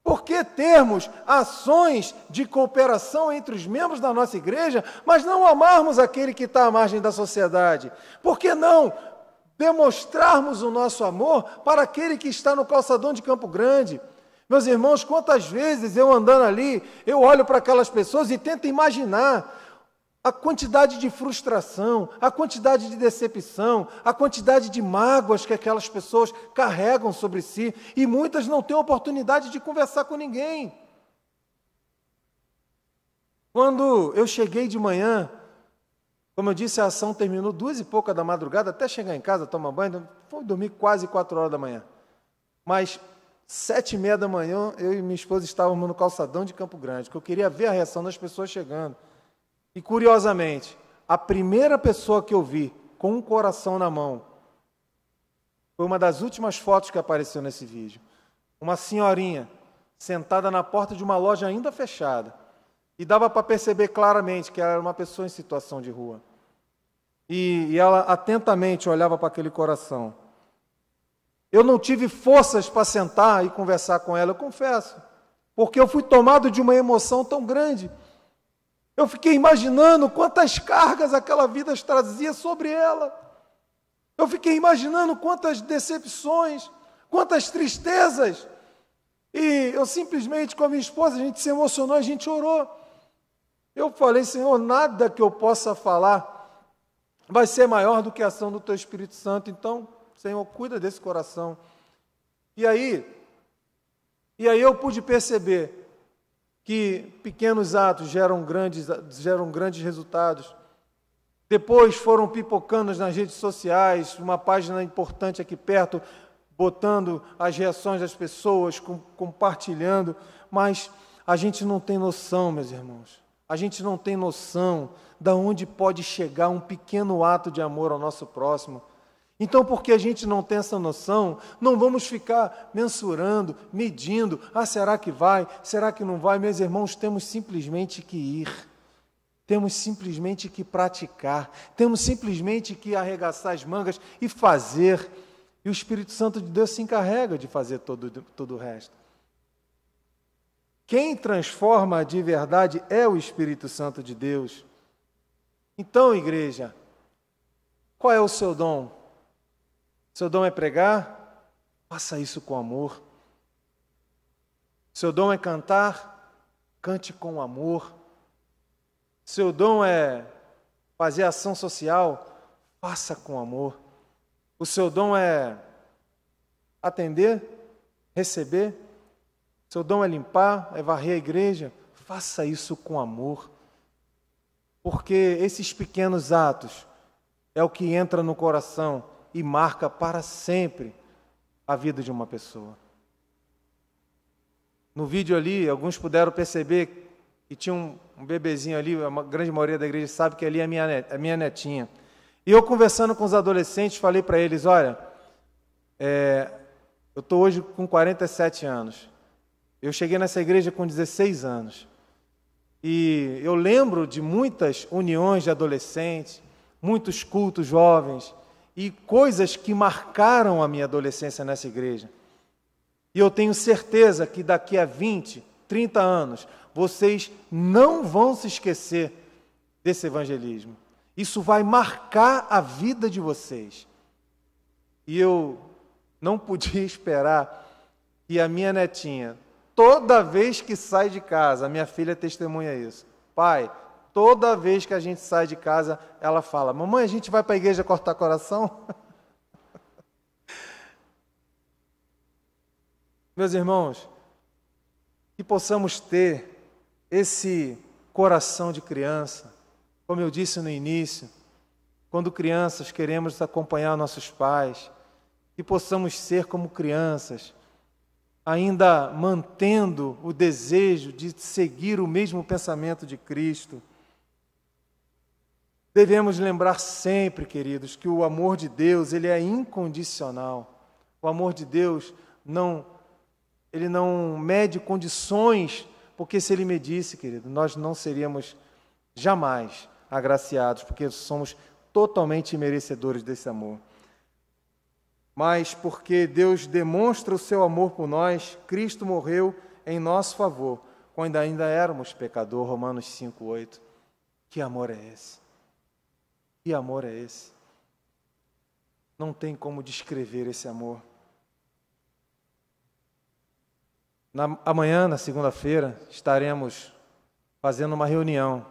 Speaker 7: Por que termos ações de cooperação entre os membros da nossa igreja, mas não amarmos aquele que está à margem da sociedade? Por que não demonstrarmos o nosso amor para aquele que está no calçadão de Campo Grande? Meus irmãos, quantas vezes eu andando ali, eu olho para aquelas pessoas e tento imaginar a quantidade de frustração, a quantidade de decepção, a quantidade de mágoas que aquelas pessoas carregam sobre si, e muitas não têm oportunidade de conversar com ninguém. Quando eu cheguei de manhã, como eu disse, a ação terminou 2h pouca da madrugada, até chegar em casa, tomar banho, fui dormir quase 4 horas da manhã. Mas 7h30 da manhã, eu e minha esposa estávamos no calçadão de Campo Grande, que eu queria ver a reação das pessoas chegando. E, curiosamente, a primeira pessoa que eu vi com um coração na mão foi uma das últimas fotos que apareceu nesse vídeo. Uma senhorinha sentada na porta de uma loja ainda fechada. E dava para perceber claramente que ela era uma pessoa em situação de rua. E ela atentamente olhava para aquele coração. Eu não tive forças para sentar e conversar com ela, eu confesso, porque eu fui tomado de uma emoção tão grande. Eu fiquei imaginando quantas cargas aquela vida trazia sobre ela. Eu fiquei imaginando quantas decepções, quantas tristezas. E eu simplesmente, com a minha esposa, a gente se emocionou, a gente orou. Eu falei, Senhor, nada que eu possa falar vai ser maior do que a ação do Teu Espírito Santo. Então, Senhor, cuida desse coração. E aí eu pude perceber que pequenos atos geram grandes resultados. Depois foram pipocando nas redes sociais, uma página importante aqui perto, botando as reações das pessoas, compartilhando, mas a gente não tem noção, meus irmãos, a gente não tem noção de onde pode chegar um pequeno ato de amor ao nosso próximo. Então, porque a gente não tem essa noção, não vamos ficar mensurando, medindo, será que vai, será que não vai? Meus irmãos, temos simplesmente que ir, temos simplesmente que praticar, temos simplesmente que arregaçar as mangas e fazer, e o Espírito Santo de Deus se encarrega de fazer todo o resto. Quem transforma de verdade é o Espírito Santo de Deus. Então, igreja, qual é o seu dom? Seu dom é pregar? Faça isso com amor. Seu dom é cantar? Cante com amor. Seu dom é fazer ação social? Faça com amor. O seu dom é atender? Receber? Seu dom é limpar? É varrer a igreja? Faça isso com amor. Porque esses pequenos atos é o que entra no coração e marca para sempre a vida de uma pessoa. No vídeo ali, alguns puderam perceber que tinha um bebezinho ali, a grande maioria da igreja sabe que ali é a minha netinha. E eu, conversando com os adolescentes, falei para eles, olha, eu estou hoje com 47 anos. Eu cheguei nessa igreja com 16 anos. E eu lembro de muitas uniões de adolescentes, muitos cultos jovens, e coisas que marcaram a minha adolescência nessa igreja. E eu tenho certeza que daqui a 20, 30 anos, vocês não vão se esquecer desse evangelismo. Isso vai marcar a vida de vocês. E eu não podia esperar que a minha netinha, toda vez que sai de casa, a minha filha testemunha isso. Pai, toda vez que a gente sai de casa, ela fala, mamãe, a gente vai para a igreja cortar coração? Meus irmãos, que possamos ter esse coração de criança, como eu disse no início, quando crianças queremos acompanhar nossos pais, que possamos ser como crianças, ainda mantendo o desejo de seguir o mesmo pensamento de Cristo. Devemos lembrar sempre, queridos, que o amor de Deus, ele é incondicional. O amor de Deus ele não mede condições, porque se ele medisse, querido, nós não seríamos jamais agraciados, porque somos totalmente merecedores desse amor. Mas porque Deus demonstra o seu amor por nós, Cristo morreu em nosso favor, quando ainda éramos pecadores, Romanos 5:8. Que amor é esse? Que amor é esse? Não tem como descrever esse amor. Amanhã, na segunda-feira, estaremos fazendo uma reunião,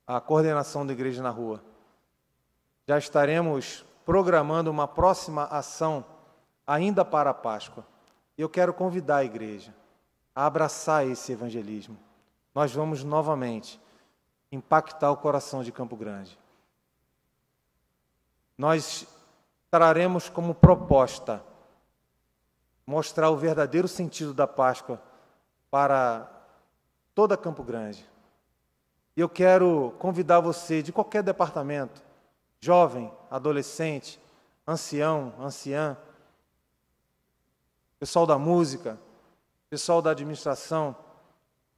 Speaker 7: a coordenação da Igreja na Rua. Já estaremos programando uma próxima ação ainda para a Páscoa. E eu quero convidar a igreja a abraçar esse evangelismo. Nós vamos novamente impactar o coração de Campo Grande. Nós traremos como proposta mostrar o verdadeiro sentido da Páscoa para toda Campo Grande. E eu quero convidar você de qualquer departamento, jovem, adolescente, ancião, anciã, pessoal da música, pessoal da administração,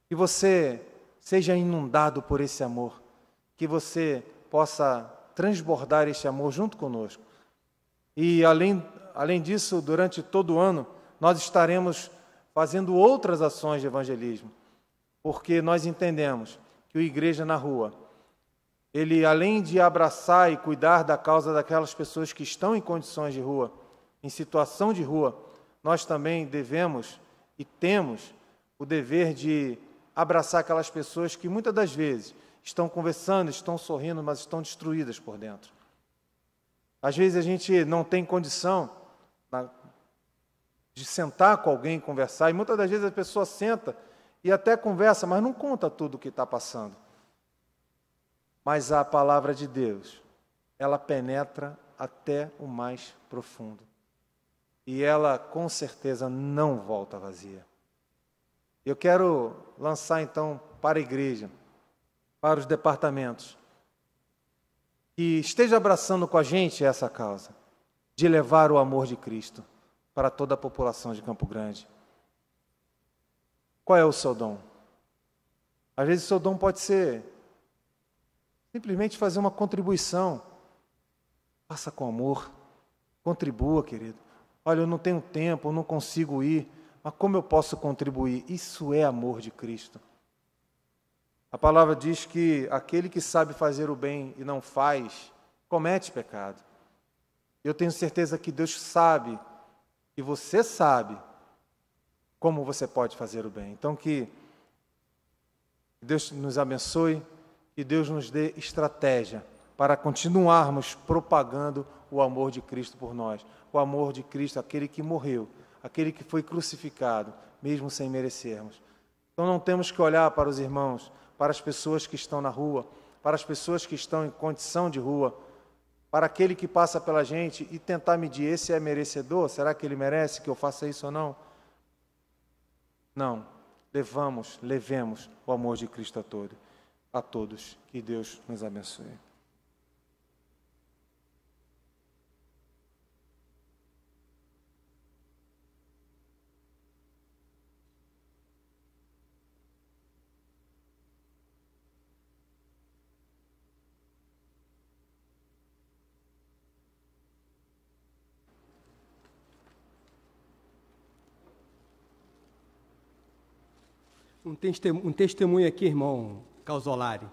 Speaker 7: que você seja inundado por esse amor, que você possa transbordar esse amor junto conosco. E além disso, durante todo o ano, nós estaremos fazendo outras ações de evangelismo, porque nós entendemos que o Igreja na Rua, ele, além de abraçar e cuidar da causa daquelas pessoas que estão em condições de rua, em situação de rua, nós também devemos e temos o dever de abraçar aquelas pessoas que muitas das vezes estão conversando, estão sorrindo, mas estão destruídas por dentro. Às vezes a gente não tem condição de sentar com alguém e conversar, e muitas das vezes a pessoa senta e até conversa, mas não conta tudo o que está passando. Mas a palavra de Deus, ela penetra até o mais profundo. E ela, com certeza, não volta vazia. Eu quero lançar, então, para a igreja, para os departamentos, que esteja abraçando com a gente essa causa, de levar o amor de Cristo para toda a população de Campo Grande. Qual é o seu dom? Às vezes o seu dom pode ser simplesmente fazer uma contribuição. Faça com amor. Contribua, querido. Olha, eu não tenho tempo, eu não consigo ir, mas como eu posso contribuir? Isso é amor de Cristo. A palavra diz que aquele que sabe fazer o bem e não faz, comete pecado. Eu tenho certeza que Deus sabe, e você sabe, como você pode fazer o bem. Então, que Deus nos abençoe, que Deus nos dê estratégia para continuarmos propagando o amor de Cristo por nós. O amor de Cristo, aquele que morreu, aquele que foi crucificado, mesmo sem merecermos. Então não temos que olhar para os irmãos, para as pessoas que estão na rua, para as pessoas que estão em condição de rua, para aquele que passa pela gente e tentar medir, esse é merecedor? Será que ele merece que eu faça isso ou não? Não. Levemos o amor de Cristo a todos. Que Deus nos abençoe.
Speaker 2: Um testemunho aqui, irmão Causolari.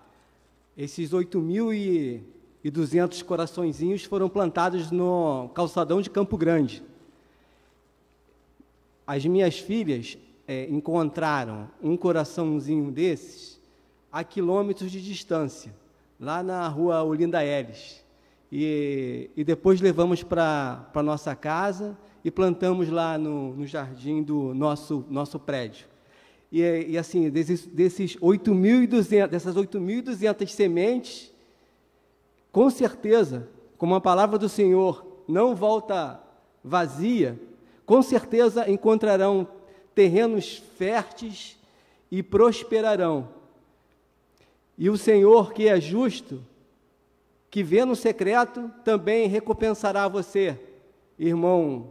Speaker 2: Esses 8.200 coraçõezinhos foram plantados no calçadão de Campo Grande. As minhas filhas encontraram um coraçãozinho desses a quilômetros de distância, lá na rua Olinda Eles. E depois levamos para a nossa casa e plantamos lá no jardim do nosso prédio. E assim, dessas 8.200 sementes, com certeza, como a palavra do Senhor não volta vazia, com certeza encontrarão terrenos férteis e prosperarão. E o Senhor, que é justo, que vê no secreto, também recompensará você, irmão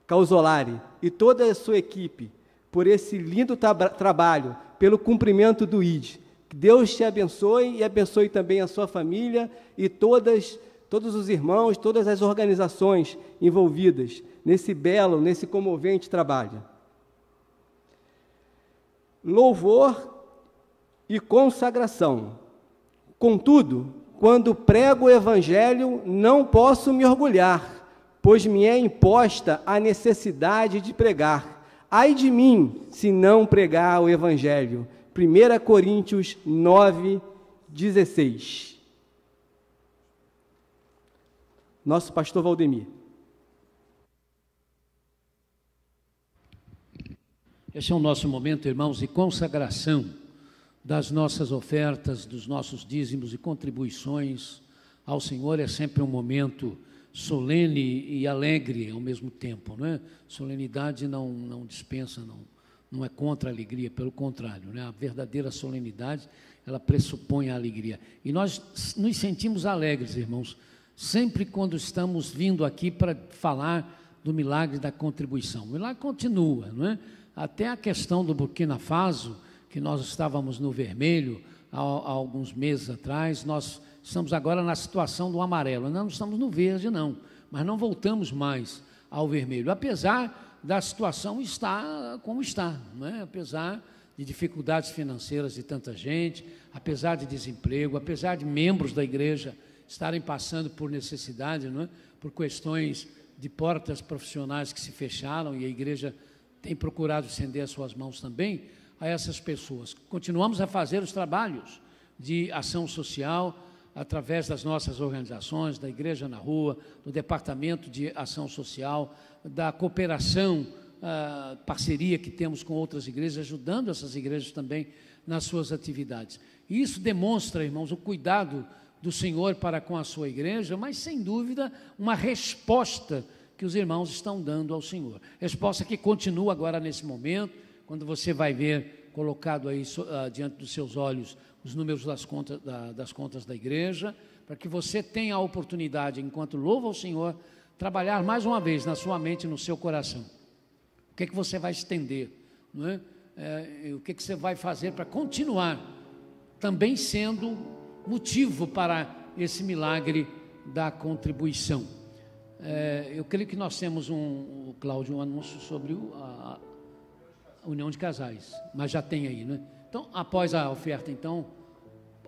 Speaker 2: Causolari, e toda a sua equipe, por esse lindo trabalho, pelo cumprimento do ID. Deus te abençoe e abençoe também a sua família e todos os irmãos, todas as organizações envolvidas nesse belo, nesse comovente trabalho. Louvor e consagração. Contudo, quando prego o Evangelho, não posso me orgulhar, pois me é imposta a necessidade de pregar. Ai de mim, se não pregar o Evangelho. 1 Coríntios 9, 16. Nosso pastor Valdemir.
Speaker 1: Esse é o nosso momento, irmãos, de consagração das nossas ofertas, dos nossos dízimos e contribuições ao Senhor. É sempre um momento solene e alegre ao mesmo tempo, não é? Solenidade não dispensa, não é contra a alegria, pelo contrário, né? A verdadeira solenidade, ela pressupõe a alegria. E nós nos sentimos alegres, irmãos, sempre quando estamos vindo aqui para falar do milagre da contribuição. O milagre continua, não é? Até a questão do Burkina Faso, que nós estávamos no vermelho há alguns meses atrás, nós estamos agora na situação do amarelo. Não estamos no verde, não, mas não voltamos mais ao vermelho, apesar da situação estar como está, não é? Apesar de dificuldades financeiras de tanta gente, apesar de desemprego, apesar de membros da igreja estarem passando por necessidade, não é? Por questões de portas profissionais que se fecharam, e a igreja tem procurado estender as suas mãos também a essas pessoas. Continuamos a fazer os trabalhos de ação social através das nossas organizações, da Igreja na Rua, do Departamento de Ação Social, da cooperação, parceria que temos com outras igrejas, ajudando essas igrejas também nas suas atividades. E isso demonstra, irmãos, o cuidado do Senhor para com a sua igreja, mas, sem dúvida, uma resposta que os irmãos estão dando ao Senhor. Resposta que continua agora nesse momento, quando você vai ver colocado aí diante dos seus olhos os números das contas da igreja, para que você tenha a oportunidade, enquanto louva ao Senhor, trabalhar mais uma vez na sua mente e no seu coração. O que é que você vai estender, não é? O que é que você vai fazer para continuar também sendo motivo para esse milagre da contribuição. Eu creio que nós temos Cláudio, um anúncio sobre a união de casais, mas já tem aí, né? Então, após a oferta, então,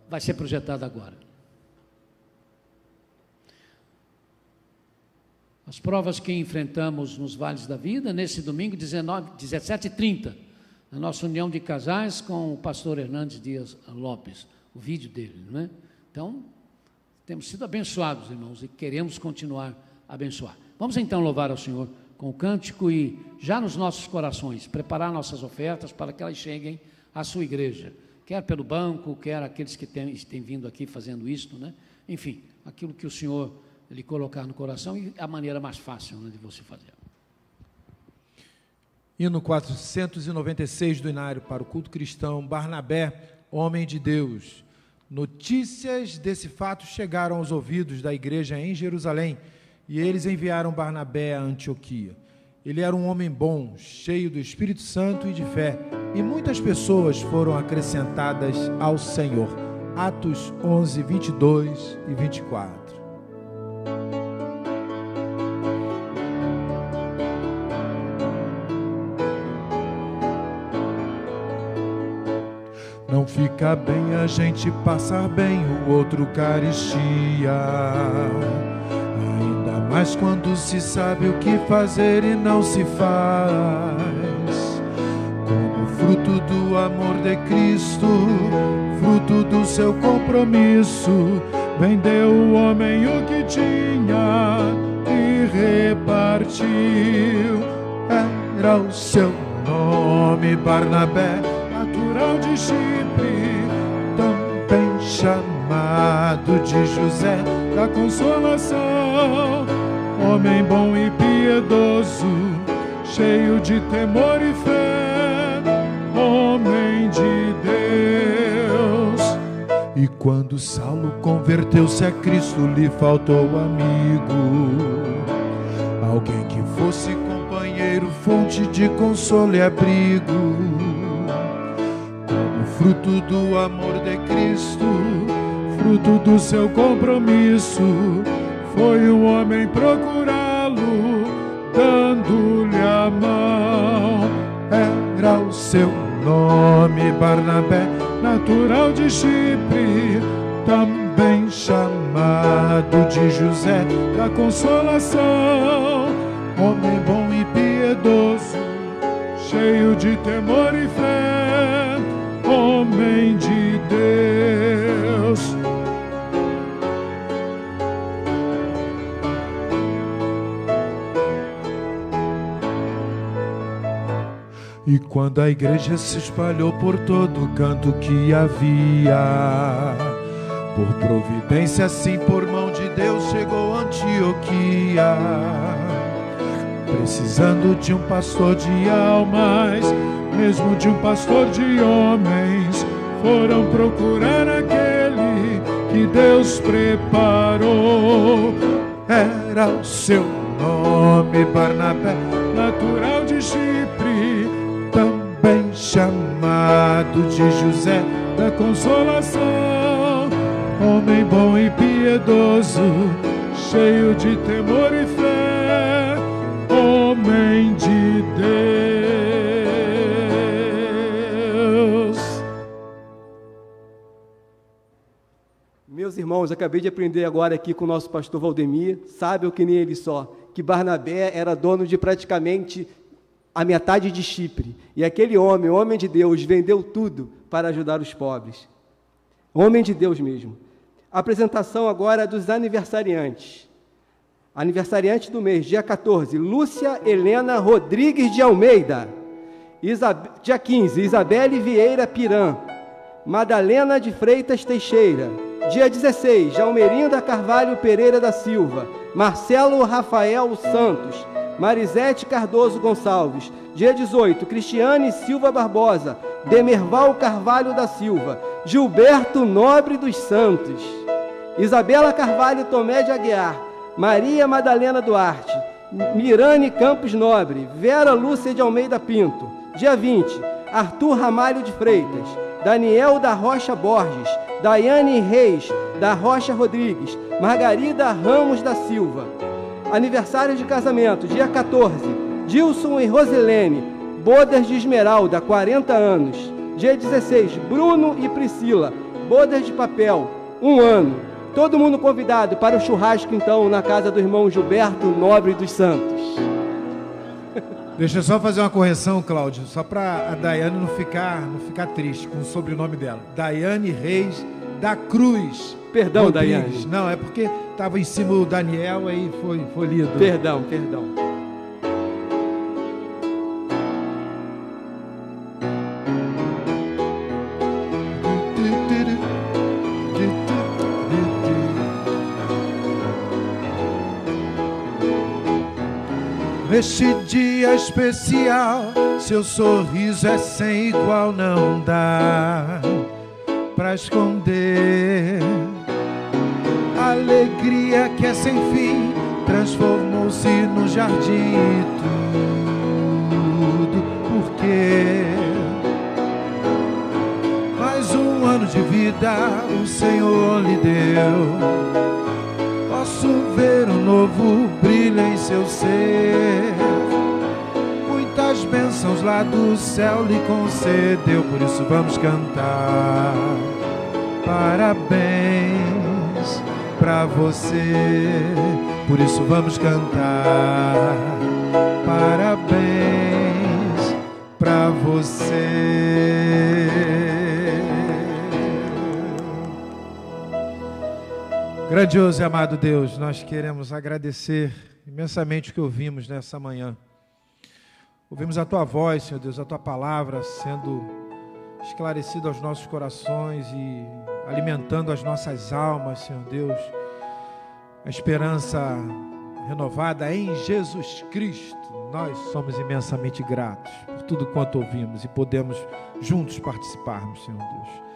Speaker 1: vai ser projetada agora. As provas que enfrentamos nos vales da vida, nesse domingo, 17h30, na nossa união de casais com o pastor Hernandes Dias Lopes, o vídeo dele, não é? Então, temos sido abençoados, irmãos, e queremos continuar a abençoar. Vamos então louvar ao Senhor com o cântico e, já nos nossos corações, preparar nossas ofertas para que elas cheguem à sua igreja, quer pelo banco, quer aqueles que têm vindo aqui fazendo isso, né? Enfim, aquilo que o Senhor lhe colocar no coração e a maneira mais fácil, né, de você fazer.
Speaker 3: Hino 496 do Inário para o culto cristão, Barnabé, homem de Deus. Notícias desse fato chegaram aos ouvidos da igreja em Jerusalém, e eles enviaram Barnabé a Antioquia. Ele era um homem bom, cheio do Espírito Santo e de fé, e muitas pessoas foram acrescentadas ao Senhor. Atos 11, 22 e 24.
Speaker 4: Não fica bem a gente passar bem o outro caristia, ainda mais quando se sabe o que fazer e não se faz. Como fruto do amor de Cristo, fruto do seu compromisso, vendeu o homem o que tinha e repartiu. Era o seu nome Barnabé, natural de Chipre, também chamado de José da Consolação. Homem bom e piedoso, cheio de temor e fé, homem de Deus. E quando Saulo converteu-se a Cristo, lhe faltou amigo, alguém que fosse companheiro, fonte de consolo e abrigo. fruto do amor de Cristo, fruto do seu compromisso. Foi um homem procurá-lo, dando-lhe a mão. Era o seu nome Barnabé, natural de Chipre, também chamado de José da Consolação. Homem bom e piedoso, cheio de temor e fé, homem de Deus. E quando a igreja se espalhou por todo canto que havia, por providência, sim, por mão de Deus, chegou a Antioquia, precisando de um pastor de almas, mesmo de um pastor de homens, foram procurar aquele que Deus preparou. Era o seu nome Barnabé, natural de Chipre, também chamado de José da Consolação. Homem bom e piedoso, cheio de temor e fé, homem de Deus.
Speaker 2: Meus irmãos, acabei de aprender agora aqui com o nosso pastor Valdemir, sábio que nem ele só, que Barnabé era dono de praticamente a metade de Chipre. E aquele homem, homem de Deus, vendeu tudo para ajudar os pobres. Homem de Deus mesmo. Apresentação agora dos aniversariantes. Aniversariante do mês, dia 14, Lúcia Helena Rodrigues de Almeida. Dia 15, Isabelle Vieira Piran. Madalena de Freitas Teixeira. Dia 16, Jalmerinda Carvalho Pereira da Silva. Marcelo Rafael Santos. Marisete Cardoso Gonçalves. Dia 18, Cristiane Silva Barbosa. Demerval Carvalho da Silva. Gilberto Nobre dos Santos. Isabela Carvalho Tomé de Aguiar. Maria Madalena Duarte. Mirane Campos Nobre. Vera Lúcia de Almeida Pinto. Dia 20, Arthur Ramalho de Freitas. Daniel da Rocha Borges. Daiane Reis da Rocha Rodrigues. Margarida Ramos da Silva. Aniversário de casamento, dia 14, Dilson e Rosilene, bodas de Esmeralda, 40 anos. Dia 16, Bruno e Priscila, bodas de papel, 1 ano. Todo mundo convidado para o churrasco, então, na casa do irmão Gilberto Nobre dos Santos.
Speaker 3: Deixa eu só fazer uma correção, Cláudio, só para a Daiane não ficar triste com o sobrenome dela. Daiane Reis da Cruz.
Speaker 2: Perdão,
Speaker 3: Rodrigues.
Speaker 2: Daiane.
Speaker 3: Não, é porque estava em cima o Daniel, aí foi lido.
Speaker 2: Perdão.
Speaker 4: Neste dia especial, seu sorriso é sem igual, não dá pra esconder. A alegria que é sem fim transformou-se no jardim e tudo. Por quê? Mais um ano de vida o Senhor lhe deu. Posso ver um novo brilho em seu ser. Muitas bênçãos lá do céu lhe concedeu. Por isso vamos cantar parabéns pra você. Por isso vamos cantar parabéns pra você. Grandioso e amado Deus, nós queremos agradecer imensamente o que ouvimos nessa manhã. Ouvimos a Tua voz, Senhor Deus, a Tua palavra sendo esclarecida aos nossos corações e alimentando as nossas almas, Senhor Deus. A esperança renovada em Jesus Cristo. Nós somos imensamente gratos por tudo quanto ouvimos e podemos juntos participarmos, Senhor Deus.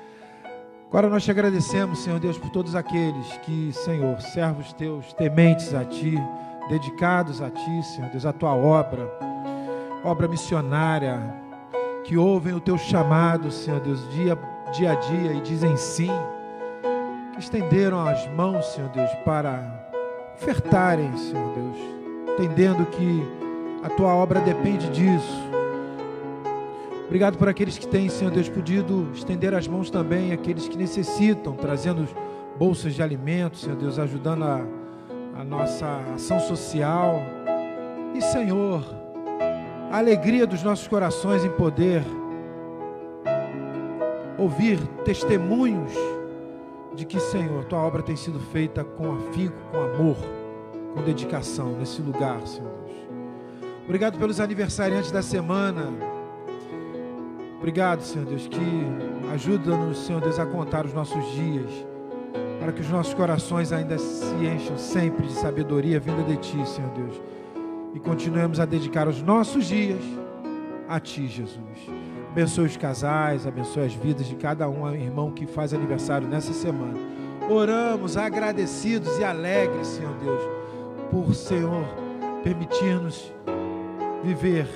Speaker 4: Agora nós te agradecemos, Senhor Deus, por todos aqueles que, Senhor, servos teus, tementes a Ti, dedicados a Ti, Senhor Deus, a Tua obra missionária, que ouvem o Teu chamado, Senhor Deus, dia
Speaker 3: dia a dia e dizem sim, que estenderam as mãos, Senhor Deus, para ofertarem, Senhor Deus, entendendo que a Tua obra depende disso. Obrigado por aqueles que têm, Senhor Deus, podido estender as mãos também, aqueles que necessitam, trazendo bolsas de alimentos, Senhor Deus, ajudando a nossa ação social. E, Senhor, a alegria dos nossos corações em poder ouvir testemunhos de que, Senhor, Tua obra tem sido feita com afinco, com amor, com dedicação nesse lugar, Senhor Deus. Obrigado pelos aniversariantes da semana. Obrigado, Senhor Deus, que ajuda-nos, Senhor Deus, a contar os nossos dias, para que os nossos corações ainda se encham sempre de sabedoria vinda de Ti, Senhor Deus, e continuemos a dedicar os nossos dias a Ti, Jesus. Abençoe os casais, abençoe as vidas de cada irmão que faz aniversário nessa semana. Oramos agradecidos e alegres, Senhor Deus, por, Senhor, permitir-nos viver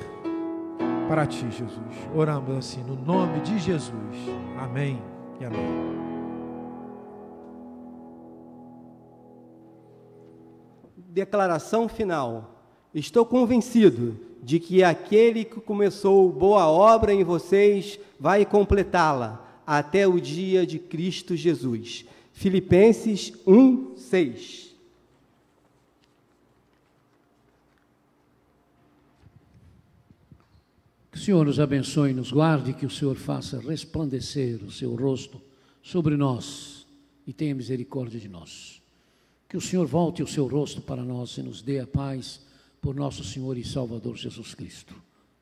Speaker 3: para Ti, Jesus. Oramos assim, no nome de Jesus. Amém e amém.
Speaker 2: Declaração final. Estou convencido de que aquele que começou boa obra em vocês vai completá-la até o dia de Cristo Jesus. Filipenses 1:6.
Speaker 1: Que o Senhor nos abençoe e nos guarde, que o Senhor faça resplandecer o seu rosto sobre nós e tenha misericórdia de nós. Que o Senhor volte o seu rosto para nós e nos dê a paz por nosso Senhor e Salvador Jesus Cristo.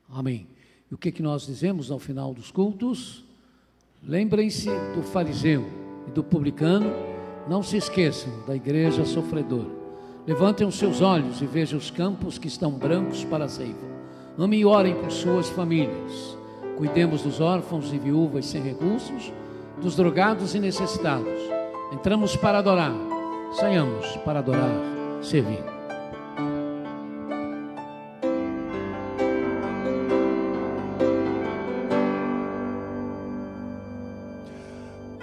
Speaker 1: Amém. E o que nós dizemos ao final dos cultos? Lembrem-se do fariseu e do publicano, não se esqueçam da igreja sofredora. Levantem os seus olhos e vejam os campos que estão brancos para a ceifa. Amem e orem por suas famílias. Cuidemos dos órfãos e viúvas sem recursos, dos drogados e necessitados. Entramos para adorar, saiamos para adorar, servir.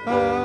Speaker 3: Ah